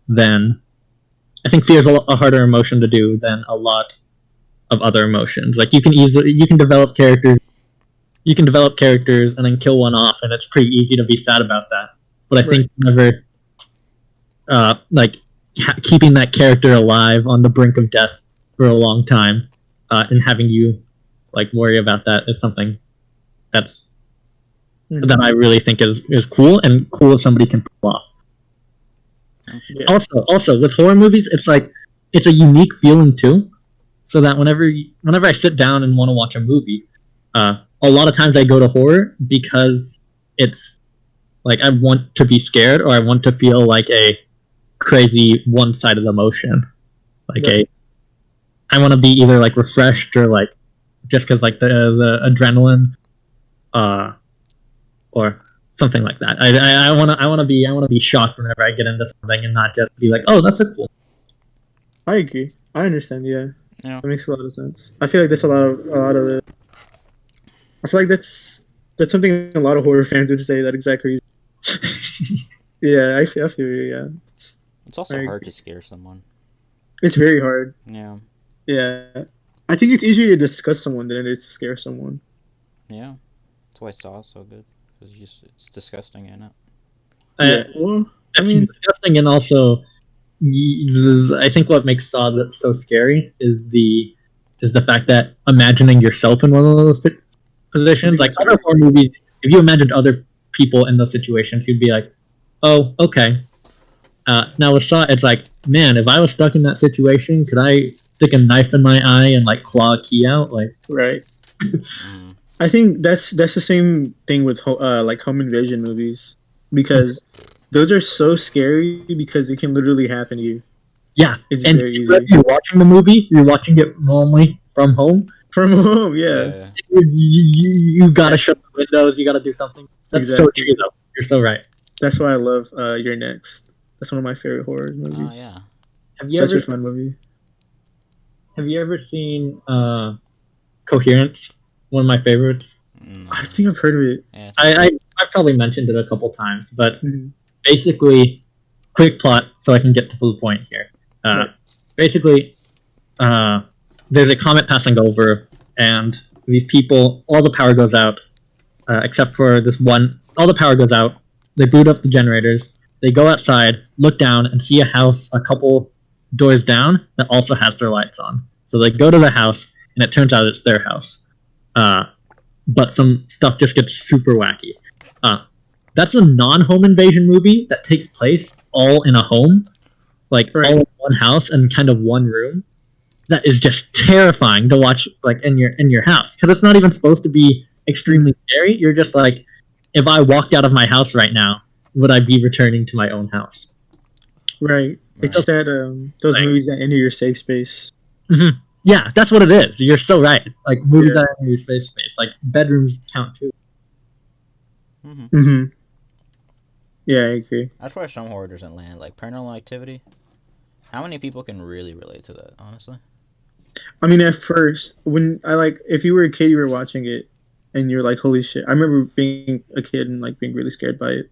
than a harder emotion to do than a lot of other emotions. Like you can develop characters and then kill one off, and it's pretty easy to be sad about that. But I think whenever keeping that character alive on the brink of death for a long time, and having you like worry about that is something that I really think is cool, and cool if somebody can pull off. Yeah. Also with horror movies, it's like it's a unique feeling too. So that whenever I sit down and want to watch a movie, a lot of times I go to horror because it's like I want to be scared, or I want to feel like a crazy one-sided emotion. Like I want to be either like refreshed or like just because like the adrenaline, or something like that. I want to be shocked whenever I get into something, and not just be like, oh, that's a cool. I agree. I understand. Yeah, that makes a lot of sense. I feel like that's a lot of the. I feel like that's something a lot of horror fans would say. That exact reason. Yeah, I feel you. Yeah, it's also hard to scare someone. It's very hard. Yeah. Yeah, I think it's easier to discuss someone than it is to scare someone. Yeah, that's why Saw is so good, because it's disgusting in it. Yeah, well, I mean, disgusting, and also, I think what makes Saw so scary is the fact that imagining yourself in one of those positions, like other horror movies, if you imagined other people in those situations, you'd be like, oh, okay. Now with Saw, it's like, man, if I was stuck in that situation, could I stick a knife in my eye and like claw a key out? Like, right. I think that's the same thing with like home invasion movies, because those are so scary because it can literally happen to you. Yeah, it's and very easy. You're watching the movie, you're watching it normally from home. Yeah. You gotta shut the windows. You gotta do something. That's so true, though. You're so right. That's why I love You're Next. That's one of my favorite horror movies. Oh yeah. Such a fun movie. Have you ever seen Coherence? One of my favorites. I think I've heard of it. Yeah, I've probably mentioned it a couple times, but basically, quick plot so I can get to the point here. Basically, there's a comet passing over, and these people, all the power goes out, except for this one. All the power goes out. They boot up the generators. They go outside, look down, and see a house a couple doors down that also has their lights on. So they go to the house, and it turns out it's their house. But some stuff just gets super wacky. That's a non-home invasion movie that takes place all in a home, like all in one house and kind of one room. That is just terrifying to watch, like in your house, because it's not even supposed to be extremely scary. You're just like, if I walked out of my house right now, would I be returning to my own house? Right. It's that those movies that enter your safe space. Mm-hmm. Yeah, that's what it is. You're so right. Like movies that enter your safe space, like bedrooms count too. Yeah, I agree. That's why some horror doesn't land. Like Paranormal Activity. How many people can really relate to that? Honestly. I mean, at first, when if you were a kid, you were watching it, and you're like, holy shit. I remember being a kid and like being really scared by it.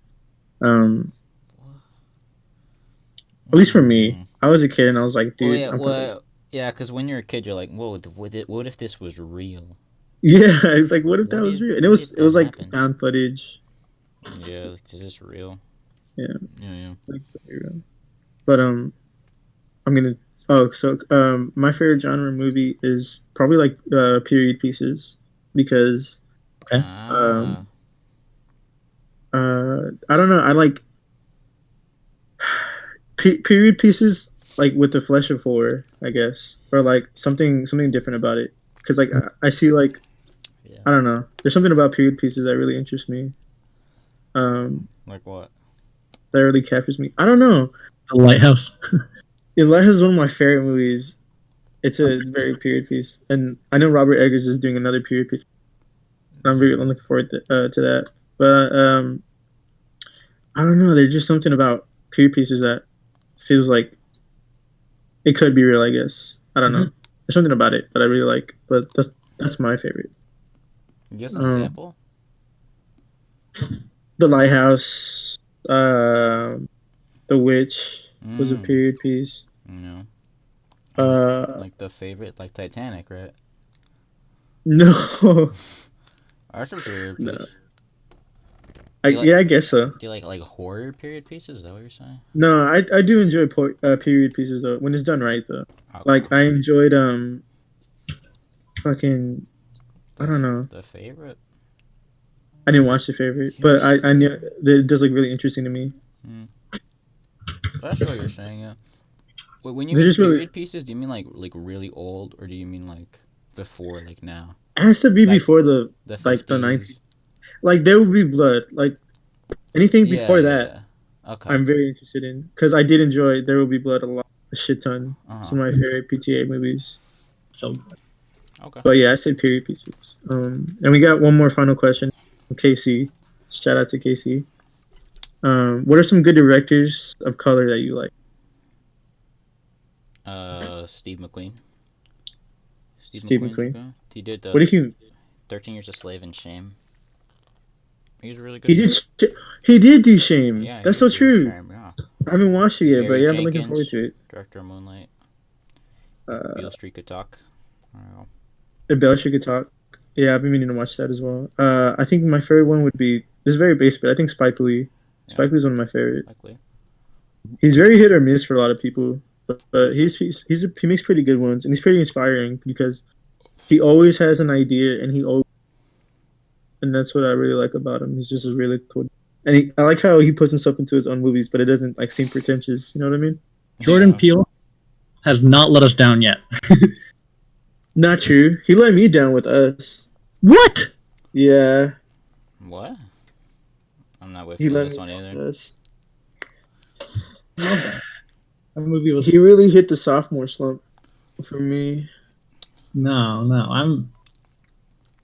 At least for me, I was a kid and I was like, dude. Yeah, because when you're a kid, you're like, whoa, what if this was real? Yeah, it's like, what if that was real? And it was like found footage. Yeah, is this real? Yeah. Yeah. Like, but I'm gonna. Oh, so my favorite genre movie is probably like period pieces because I don't know, I like period pieces like with the flesh of horror, I guess, or like something different about it. Because like I see like I don't know, there's something about period pieces that really interests me. Like what? That really captures me. I don't know. The Lighthouse. Yeah, Lighthouse is one of my favorite movies. It's a very period piece, and I know Robert Eggers is doing another period piece. I'm looking forward to that. But I don't know. There's just something about period pieces that feels like it could be real. I guess I don't know. There's something about it that I really like. But that's my favorite. You give an example. The Lighthouse, The Witch was a period piece. Yeah. Like the favorite, like Titanic, right? No. That's a period piece. No. I guess so. Do you like horror period pieces? Is that what you're saying? No, I do enjoy period pieces though when it's done right though. Okay. Like I enjoyed fucking I don't know. The Favorite. I didn't watch The Favorite, but I knew that it does look really interesting to me. That's what you're saying, yeah. When you mean period pieces, do you mean like really old, or do you mean like before, like now? It has to be like, before the like the 90s. Like There Will Be Blood, like anything before that. Okay. I'm very interested in because I did enjoy There Will Be Blood a shit ton. It's one of my favorite PTA movies. So. Okay. But yeah, I said period pieces. And we got one more final question. Casey, shout out to Casey. What are some good directors of color that you like? Steve McQueen. Steve McQueen. He did. What did he? 13 Years a Slave and Shame. He was really good. He did do Shame. Yeah, that's so true. Shame, yeah. I haven't watched it yet, but yeah, I've been looking forward to it. Director of Moonlight. Beale Street Could Talk. Beale Street Could Talk. Yeah, I've been meaning to watch that as well. I think my favorite one would be, this is very basic, but I think Spike Lee. Spike Lee is one of my favorite. Spike Lee. He's very hit or miss for a lot of people, but he makes pretty good ones, and he's pretty inspiring because he always has an idea, and that's what I really like about him. He's just a really cool, and I like how he puts himself into his own movies, but it doesn't like seem pretentious. You know what I mean? Jordan Peele has not let us down yet. Not true. He let me down with Us. What? Yeah. What? I'm not with this one either. That movie was. He really hit the sophomore slump for me. No.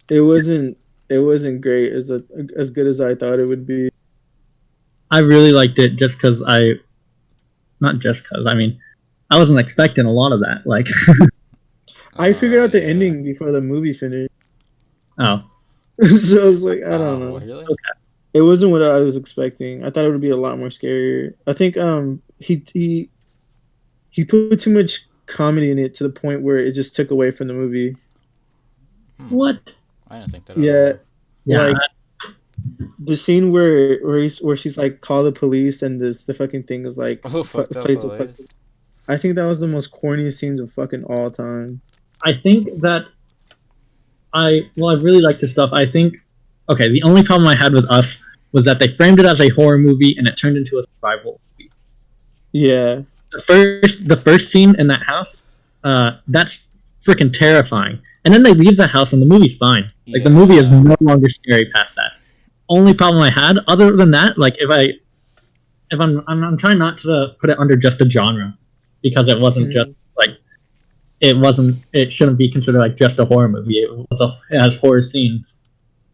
It wasn't great as good as I thought it would be. I really liked it just because not just because. I mean, I wasn't expecting a lot of that. Like. I figured out the ending before the movie finished. Oh. So I was like, I don't know. Really? Okay. It wasn't what I was expecting. I thought it would be a lot more scarier. I think he put too much comedy in it to the point where it just took away from the movie. What? I didn't think that. Yeah. Like the scene where she's like, call the police, and the fucking thing is like I think that was the most corniest scenes of fucking all time. I think that I really like this stuff. I think, okay, the only problem I had with Us was that they framed it as a horror movie and it turned into a survival movie. Yeah. The first scene in that house, that's freaking terrifying. And then they leave the house and the movie's fine. Like the movie is no longer scary past that. Only problem I had, other than that, like if I'm trying not to put it under just a genre, because it wasn't just like. It shouldn't be considered like just a horror movie. It has horror scenes.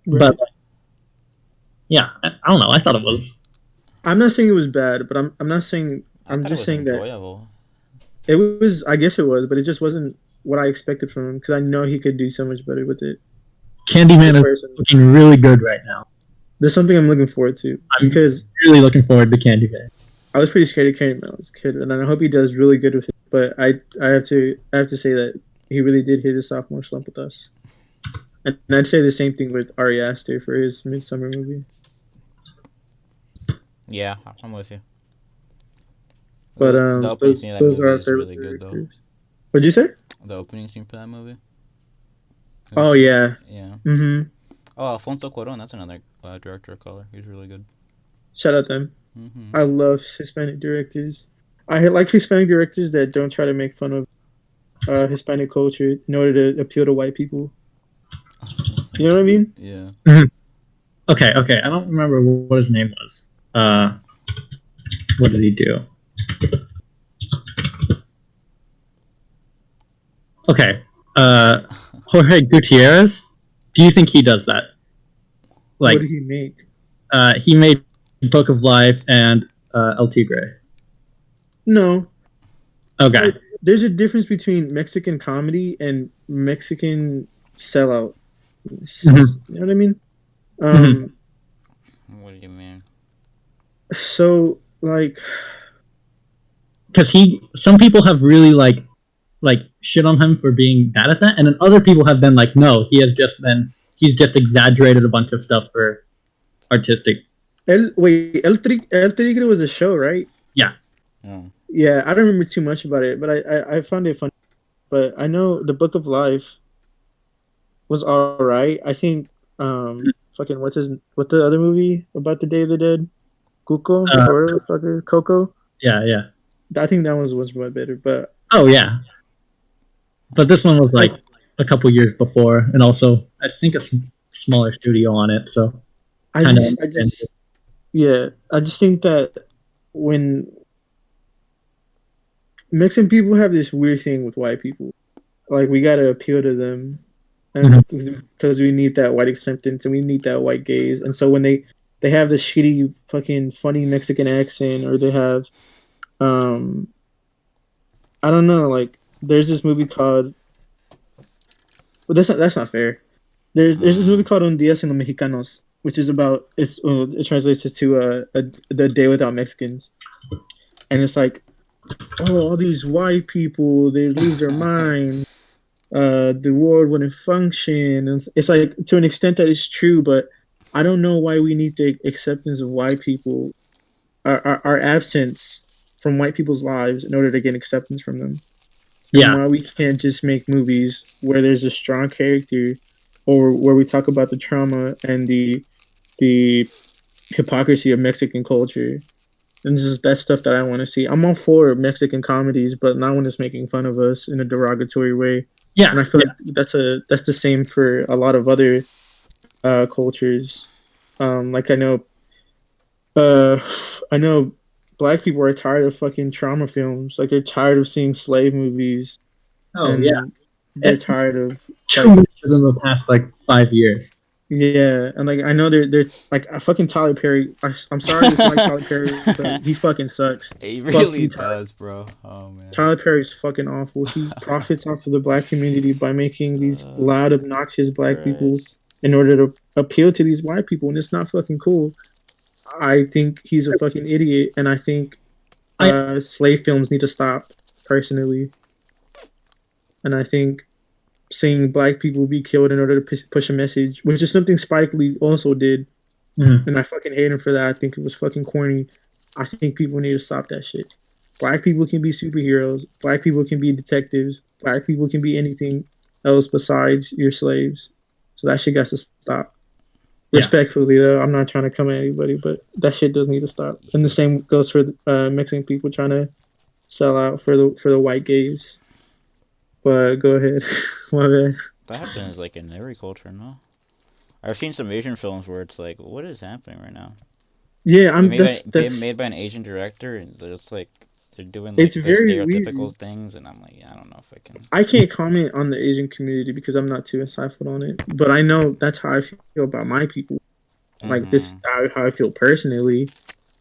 Right. But yeah, I don't know. I thought it was. I'm not saying it was bad, but I'm not saying. I'm just saying enjoyable. That it was. I guess it was, but it just wasn't what I expected from him because I know he could do so much better with it. Candyman is looking really good right now. There's something I'm looking forward to. I'm really looking forward to Candyman. I was pretty scared of Candyman when I was a kid, and I hope he does really good with it. But I have to say that he really did hit his sophomore slump with us. And I'd say the same thing with Ari Aster for his Midsummer movie. Yeah, I'm with you. But the opening scene of that movie is really good, though. What'd you say? The opening scene for that movie. Oh yeah. Yeah. Mhm. Oh, Alfonso Cuarón, that's another director of color. He's really good. Shout out them. Mm-hmm. I love Hispanic directors. I like Hispanic directors that don't try to make fun of Hispanic culture in order to appeal to white people. You know what I mean? Yeah. Okay. I don't remember what his name was. What did he do? Okay. Jorge Gutierrez. Do you think he does that? Like, what did he make? He made Book of Life and El Tigre. No. Okay. There's a difference between Mexican comedy and Mexican sellout. Mm-hmm. You know what I mean? What do you mean? So, like... Because some people have really, like shit on him for being bad at that, and then other people have been like, no, he's just exaggerated a bunch of stuff for artistic. El Tigre was a show, right? Yeah. Yeah, I don't remember too much about it, but I found it funny. But I know the Book of Life was alright. I think fucking what's the other movie about the Day of the Dead? Cuco or fucking Coco? Yeah. I think that was much better, but oh yeah. But this one was like a couple years before, and also I think a smaller studio on it, so I just think that when Mexican people have this weird thing with white people, like we gotta appeal to them, and because we need that white acceptance and we need that white gaze, and so when they have the shitty fucking funny Mexican accent, or they have I don't know, like there's this movie called, well, that's not fair. There's this movie called Un Día Sin los Mexicanos, which is about it translates to the Day Without Mexicans, and it's like, oh, all these white people, they lose their mind. The world wouldn't function. And it's like, to an extent that is true, but I don't know why we need the acceptance of white people, our absence from white people's lives in order to get acceptance from them. Yeah. And why we can't just make movies where there's a strong character, or where we talk about the trauma and the hypocrisy of Mexican culture. And this is that stuff that I want to see. I'm all for Mexican comedies, but not when it's making fun of us in a derogatory way. Yeah. And I feel like that's the same for a lot of other cultures. Like I know black people are tired of fucking trauma films. Like they're tired of seeing slave movies. Oh and yeah. They're tired of too much in the past 5 years. Yeah, and like I know they're like fucking Tyler Perry. I'm sorry if you like Tyler Perry, but he fucking sucks. He really does, bro. Oh man. Tyler Perry's fucking awful. He profits off of the black community by making these loud, obnoxious black people in order to appeal to these white people, and it's not fucking cool. I think he's a fucking idiot, and I think slave films need to stop, personally. And I think seeing black people be killed in order to push a message, which is something Spike Lee also did, and I fucking hate him for that. I think it was fucking corny. I think people need to stop that shit. Black people can be superheroes. Black people can be detectives. Black people can be anything else besides your slaves. So that shit got to stop. Yeah. Respectfully, though, I'm not trying to come at anybody, but that shit does need to stop. And the same goes for Mexican people trying to sell out for the white gays. But go ahead. My bad. That happens like in every culture, no? I've seen some Asian films where it's like, what is happening right now? Yeah, that's made by an Asian director, and it's like they're doing like the stereotypical weird things, and I'm like, yeah, I don't know if I can. I can't comment on the Asian community because I'm not too insightful on it, but I know that's how I feel about my people. Like this, how I feel personally,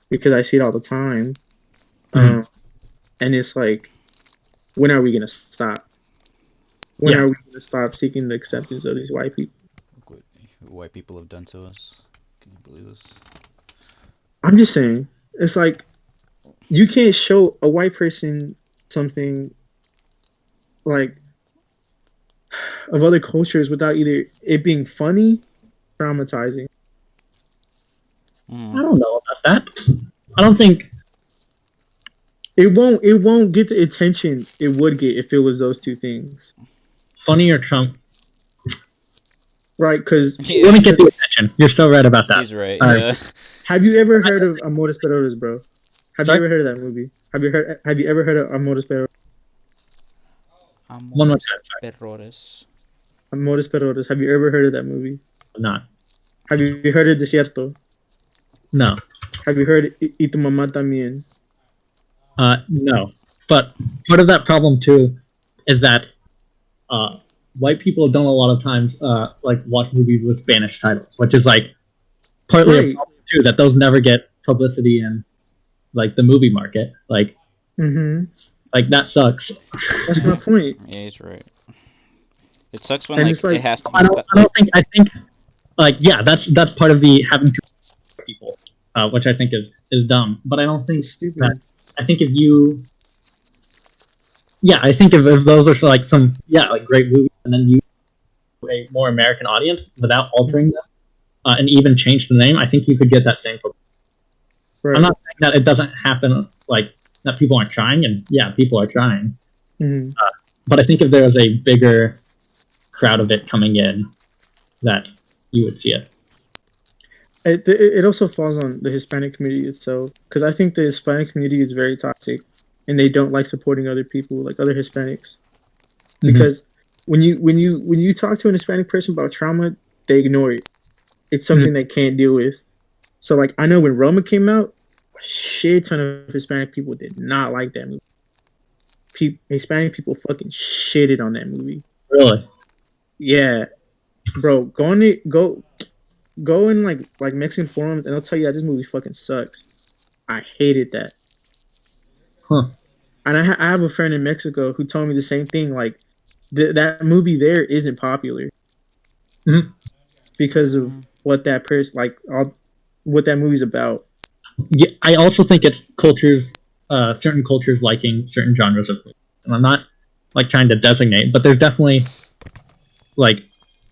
because I see it all the time. And it's like, when are we gonna stop? When are we going to stop seeking the acceptance of these white people? Good. white people have done to us. Can you believe this? I'm just saying, it's like you can't show a white person something like of other cultures without either it being funny, traumatizing. I don't know about that. I don't think it won't get the attention it would get if it was those two things. Funny or Trump. Right, because it wouldn't get the attention. You're so right about that. He's right. Yeah. Have you ever heard of Amores Perros, bro? Have you ever heard of that movie? Have you ever heard of Amores Perros? One more time. Amores Perros. Have you ever heard of that movie? No. Have you heard of Desierto? No. Have you heard Y tu mamá también? No. But part of that problem too is that white people don't a lot of times like watch movies with Spanish titles, which is like partly a problem too, that those never get publicity in like the movie market. Like, like that sucks. That's my point. Yeah, he's right. It sucks when like it has to be. I think like yeah, that's part of the having to people, which I think is dumb. But I don't think that. I think if you, I think if those are like some like great movies, and then you a more American audience without altering them, and even change the name, I think you could get that same. Right. I'm not saying that it doesn't happen, like that people aren't trying, and people are trying. But I think if there was a bigger crowd of it coming in, that you would see it. It also falls on the Hispanic community itself, because I think the Hispanic community is very toxic, and they don't like supporting other people, like other Hispanics, because when you talk to an Hispanic person about trauma, they ignore it. It's something they can't deal with. So like I know when Roma came out, a shit ton of Hispanic people did not like that movie. Hispanic people fucking shitted on that movie. Really? Yeah, bro. Go in like Mexican forums, and they'll tell you that this movie fucking sucks. I hated that. And I have a friend in Mexico who told me the same thing. Like that movie there isn't popular because of what that person what that movie's about. Yeah, I also think it's cultures, certain cultures liking certain genres of movies, and I'm not like trying to designate, but there's definitely like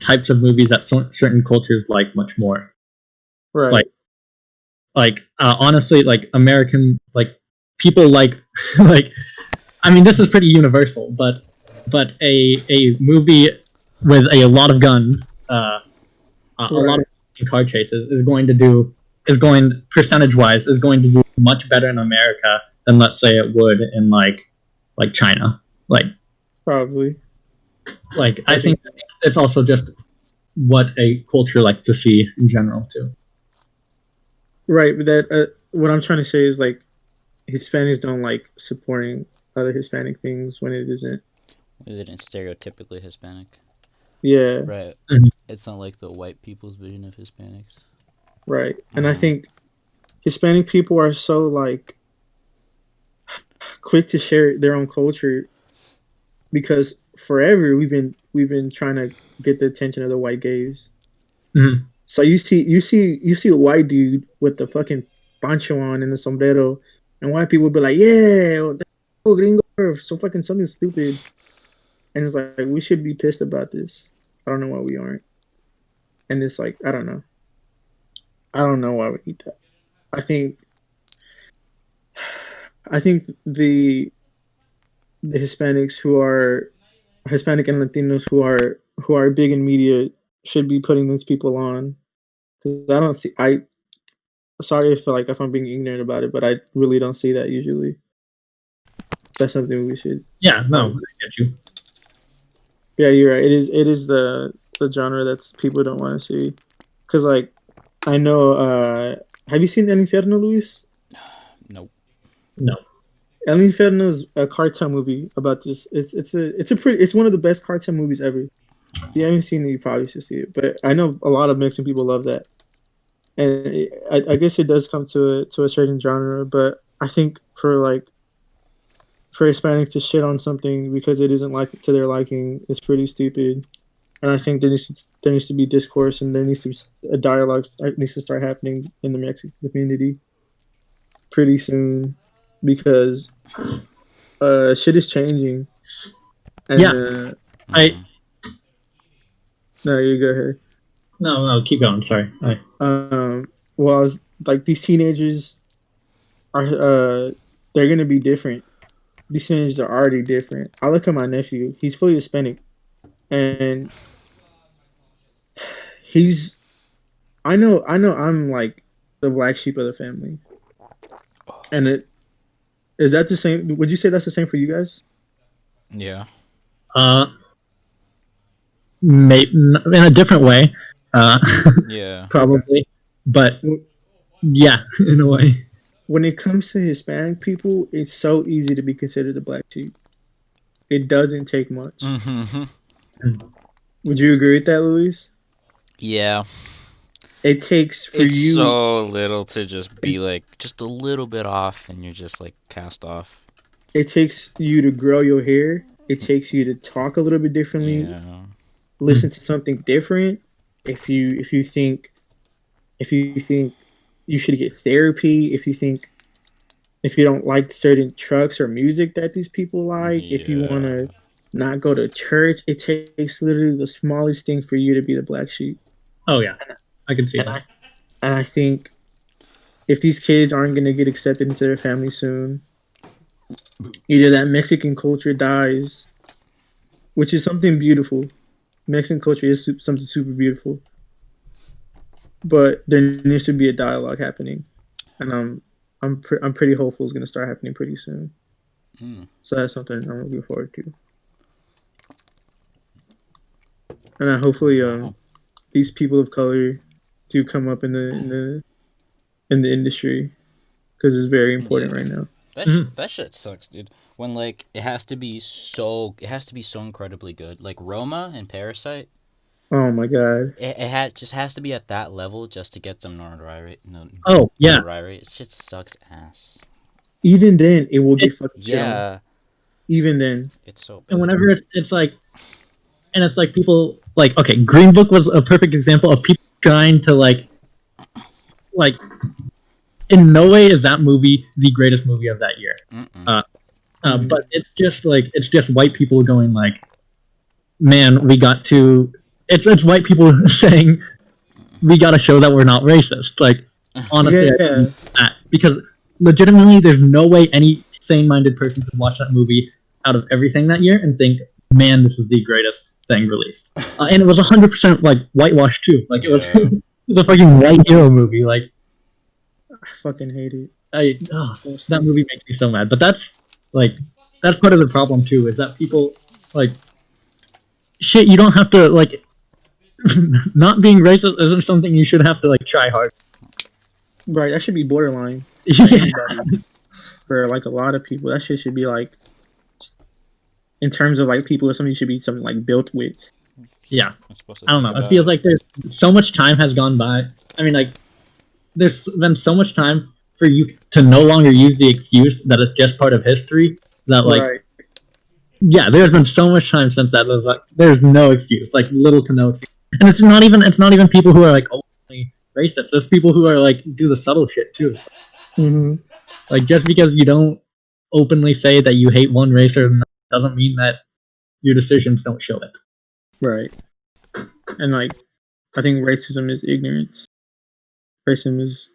types of movies that certain cultures like much more. Right. Like honestly, like American, like people like like, I mean, this is pretty universal, but a movie with a lot of guns, a lot of car chases is going percentage-wise is going to do much better in America than let's say it would in like China. Like probably. Like I think it's also just what a culture likes to see in general too. Right, but that what I'm trying to say is like Hispanics don't like supporting other Hispanic things when it isn't. Is it stereotypically Hispanic? Yeah. Right. It's not like the white people's vision of Hispanics. Right, and I think Hispanic people are so like quick to share their own culture because forever we've been trying to get the attention of the white gays. So you see a white dude with the fucking poncho on and the sombrero, and white people be like, yeah, gringo, so fucking something stupid, and it's like we should be pissed about this. I don't know why we aren't, and it's like I don't know why we need that. I think the Hispanics who are Hispanic and Latinos who are big in media should be putting these people on, because I don't see. Sorry if I'm being ignorant about it, but I really don't see that usually. That's something we should. Yeah, no, I get you. Yeah, you're right. It is the genre that people don't want to see, because like I know. Have you seen El Infierno, Luis? Nope. No. El Infierno is a cartoon movie about this. It's one of the best cartoon movies ever. If you haven't seen it, you probably should see it. But I know a lot of Mexican people love that, and I guess it does come to a certain genre. But I think for Hispanics to shit on something because it isn't like to their liking is pretty stupid. And I think there needs to be discourse, and there needs to be a dialogue needs to start happening in the Mexican community pretty soon, because shit is changing. And yeah, I. No, you go ahead. No, keep going. Sorry. Well, I was like, these teenagers are they're gonna be different. These teenagers are already different. I look at my nephew; he's fully Hispanic, and he's. I know. I'm like the black sheep of the family, and it is that the same. Would you say that's the same for you guys? Yeah. Maybe in a different way. Yeah. Probably, but yeah, in a way. When it comes to Hispanic people, it's so easy to be considered the black sheep. It doesn't take much. Mm-hmm. Would you agree with that, Luis? Yeah. It takes for it's you. It's so little to just be like just a little bit off, and you're just like cast off. It takes you to grow your hair. It takes you to talk a little bit differently. Yeah. Listen to something different. If you think you should get therapy, if you don't like certain trucks or music that these people like, if you want to not go to church, it takes literally the smallest thing for you to be the black sheep. Oh yeah, I can see that. And I think if these kids aren't going to get accepted into their family soon, either that Mexican culture dies, which is something beautiful. Mexican culture is something super beautiful, but there needs to be a dialogue happening, and I'm pretty hopeful it's going to start happening pretty soon. So that's something I'm looking forward to, and hopefully these people of color do come up in the industry, because it's very important right now. That shit sucks, dude. When like it has to be so incredibly good. Like Roma and Parasite. Oh my god. It just has to be at that level just to get some notoriety. Oh yeah. Notoriety. Shit sucks ass. Even then, it will get fucking shit on. Even then. It's so bad. And whenever it's like, and it's like people like, okay, Green Book was a perfect example of people trying to like. In no way is that movie the greatest movie of that year. But it's just white people going like, man, we got to. It's white people saying we got to show that we're not racist. Like, honestly, because legitimately, there's no way any sane-minded person could watch that movie out of everything that year and think, man, this is the greatest thing released. And it was 100% like whitewashed too. Like it was, it was a fucking white hero movie. Like, I fucking hate it. That movie makes me so mad. But that's part of the problem too. Is that people like shit. You don't have to like. Not being racist isn't something you should have to like try hard. Right, that should be borderline. For like a lot of people, that shit should be like, in terms of like people, something should be something like built with. Yeah, I don't know. It feels like there's so much time has gone by. I mean, like, there's been so much time for you to no longer use the excuse that it's just part of history. That like, yeah, there's been so much time since that. There's no excuse, like little to no excuse. And it's not even people who are like openly racist. There's people who are like do the subtle shit too. Mm-hmm. Like just because you don't openly say that you hate one race or another doesn't mean that your decisions don't show it. Right. And like, I think racism is ignorance. Racism is.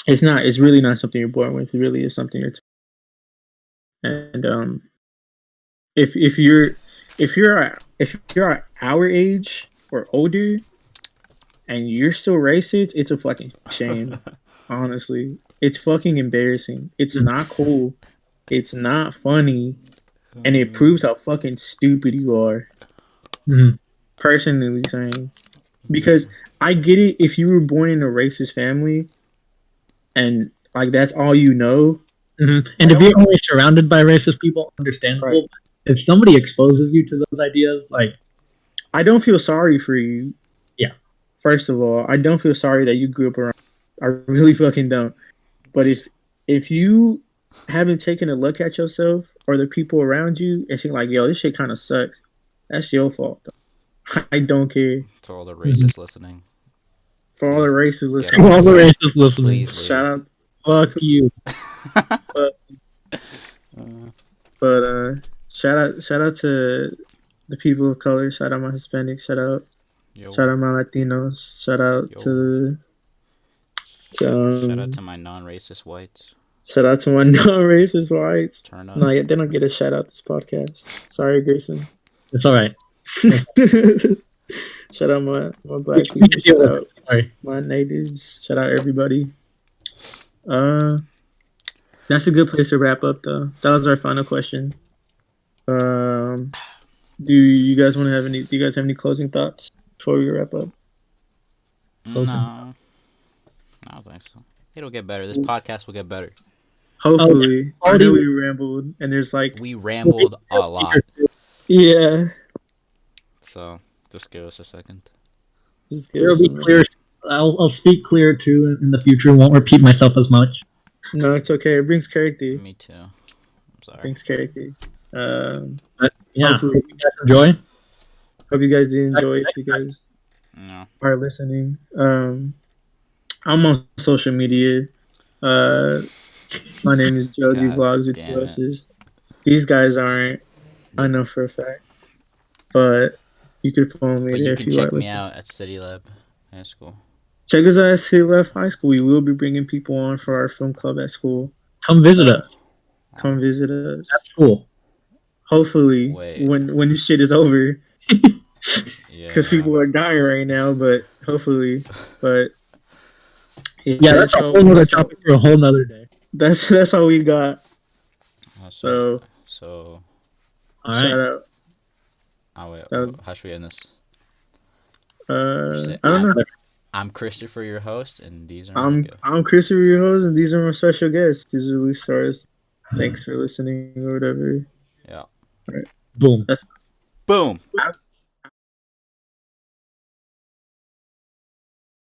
It's not. It's really not something you're born with. It really is something you're. And if you're our age or older, and you're still racist, it's a fucking shame. Honestly, it's fucking embarrassing. It's not cool. It's not funny, and it proves how fucking stupid you are. Mm-hmm. Personally saying, because I get it if you were born in a racist family, and like that's all you know. Mm-hmm. And if you're only surrounded by racist people, understandable. Right. If somebody exposes you to those ideas, like, I don't feel sorry for you. Yeah. First of all, I don't feel sorry that you grew up around. I really fucking don't. But if you haven't taken a look at yourself or the people around you and think like, yo, this shit kind of sucks, That's your fault. Though. I don't care. To all the racists listening. For all the racists listening. For all the racists listening. Please leave. Shout out. Fuck you. But shout out to the people of color. Shout out my Hispanics. Shout out my Latinos. Shout out to shout out to my non-racist whites. Shout out to my non-racist whites. Turn up. No, they don't get a shout out this podcast. Sorry, Grayson. It's all right. Shout out my black people. Shout out my natives. Shout out everybody. That's a good place to wrap up, though. That was our final question. Do you guys want to have any? Do you guys have any closing thoughts before we wrap up? No, I don't think so. It'll get better. This podcast will get better. Hopefully. I know we rambled, and there's like we rambled a lot. Yeah. So just give us a second. It'll be clear. I'll speak clearer too in the future. Won't repeat myself as much. No, it's okay. It brings character. Me too. I'm sorry. Brings character. But yeah, hope you guys enjoy. Hope you guys did enjoy. If you guys are listening, I'm on social media. My name is Jogi Vlogs with 2 S's. These guys aren't. I know for a fact, but you could follow me there if you are listening. Check me out at City Lab High School. Check us out at City Lab High School. We will be bringing people on for our film club at school. Come visit us. Come visit us. That's cool. Hopefully, when this shit is over, because people are dying right now. But hopefully, that's a whole other topic for a whole nother day. That's all we got. So all right. Shout out. Oh wait, how should we end this? I don't know. I'm Christopher, your host, and these are I'm Christopher, your host, and these are my special guests. These are loose stars. Thanks for listening or whatever. Yeah. All right. Boom. Boom.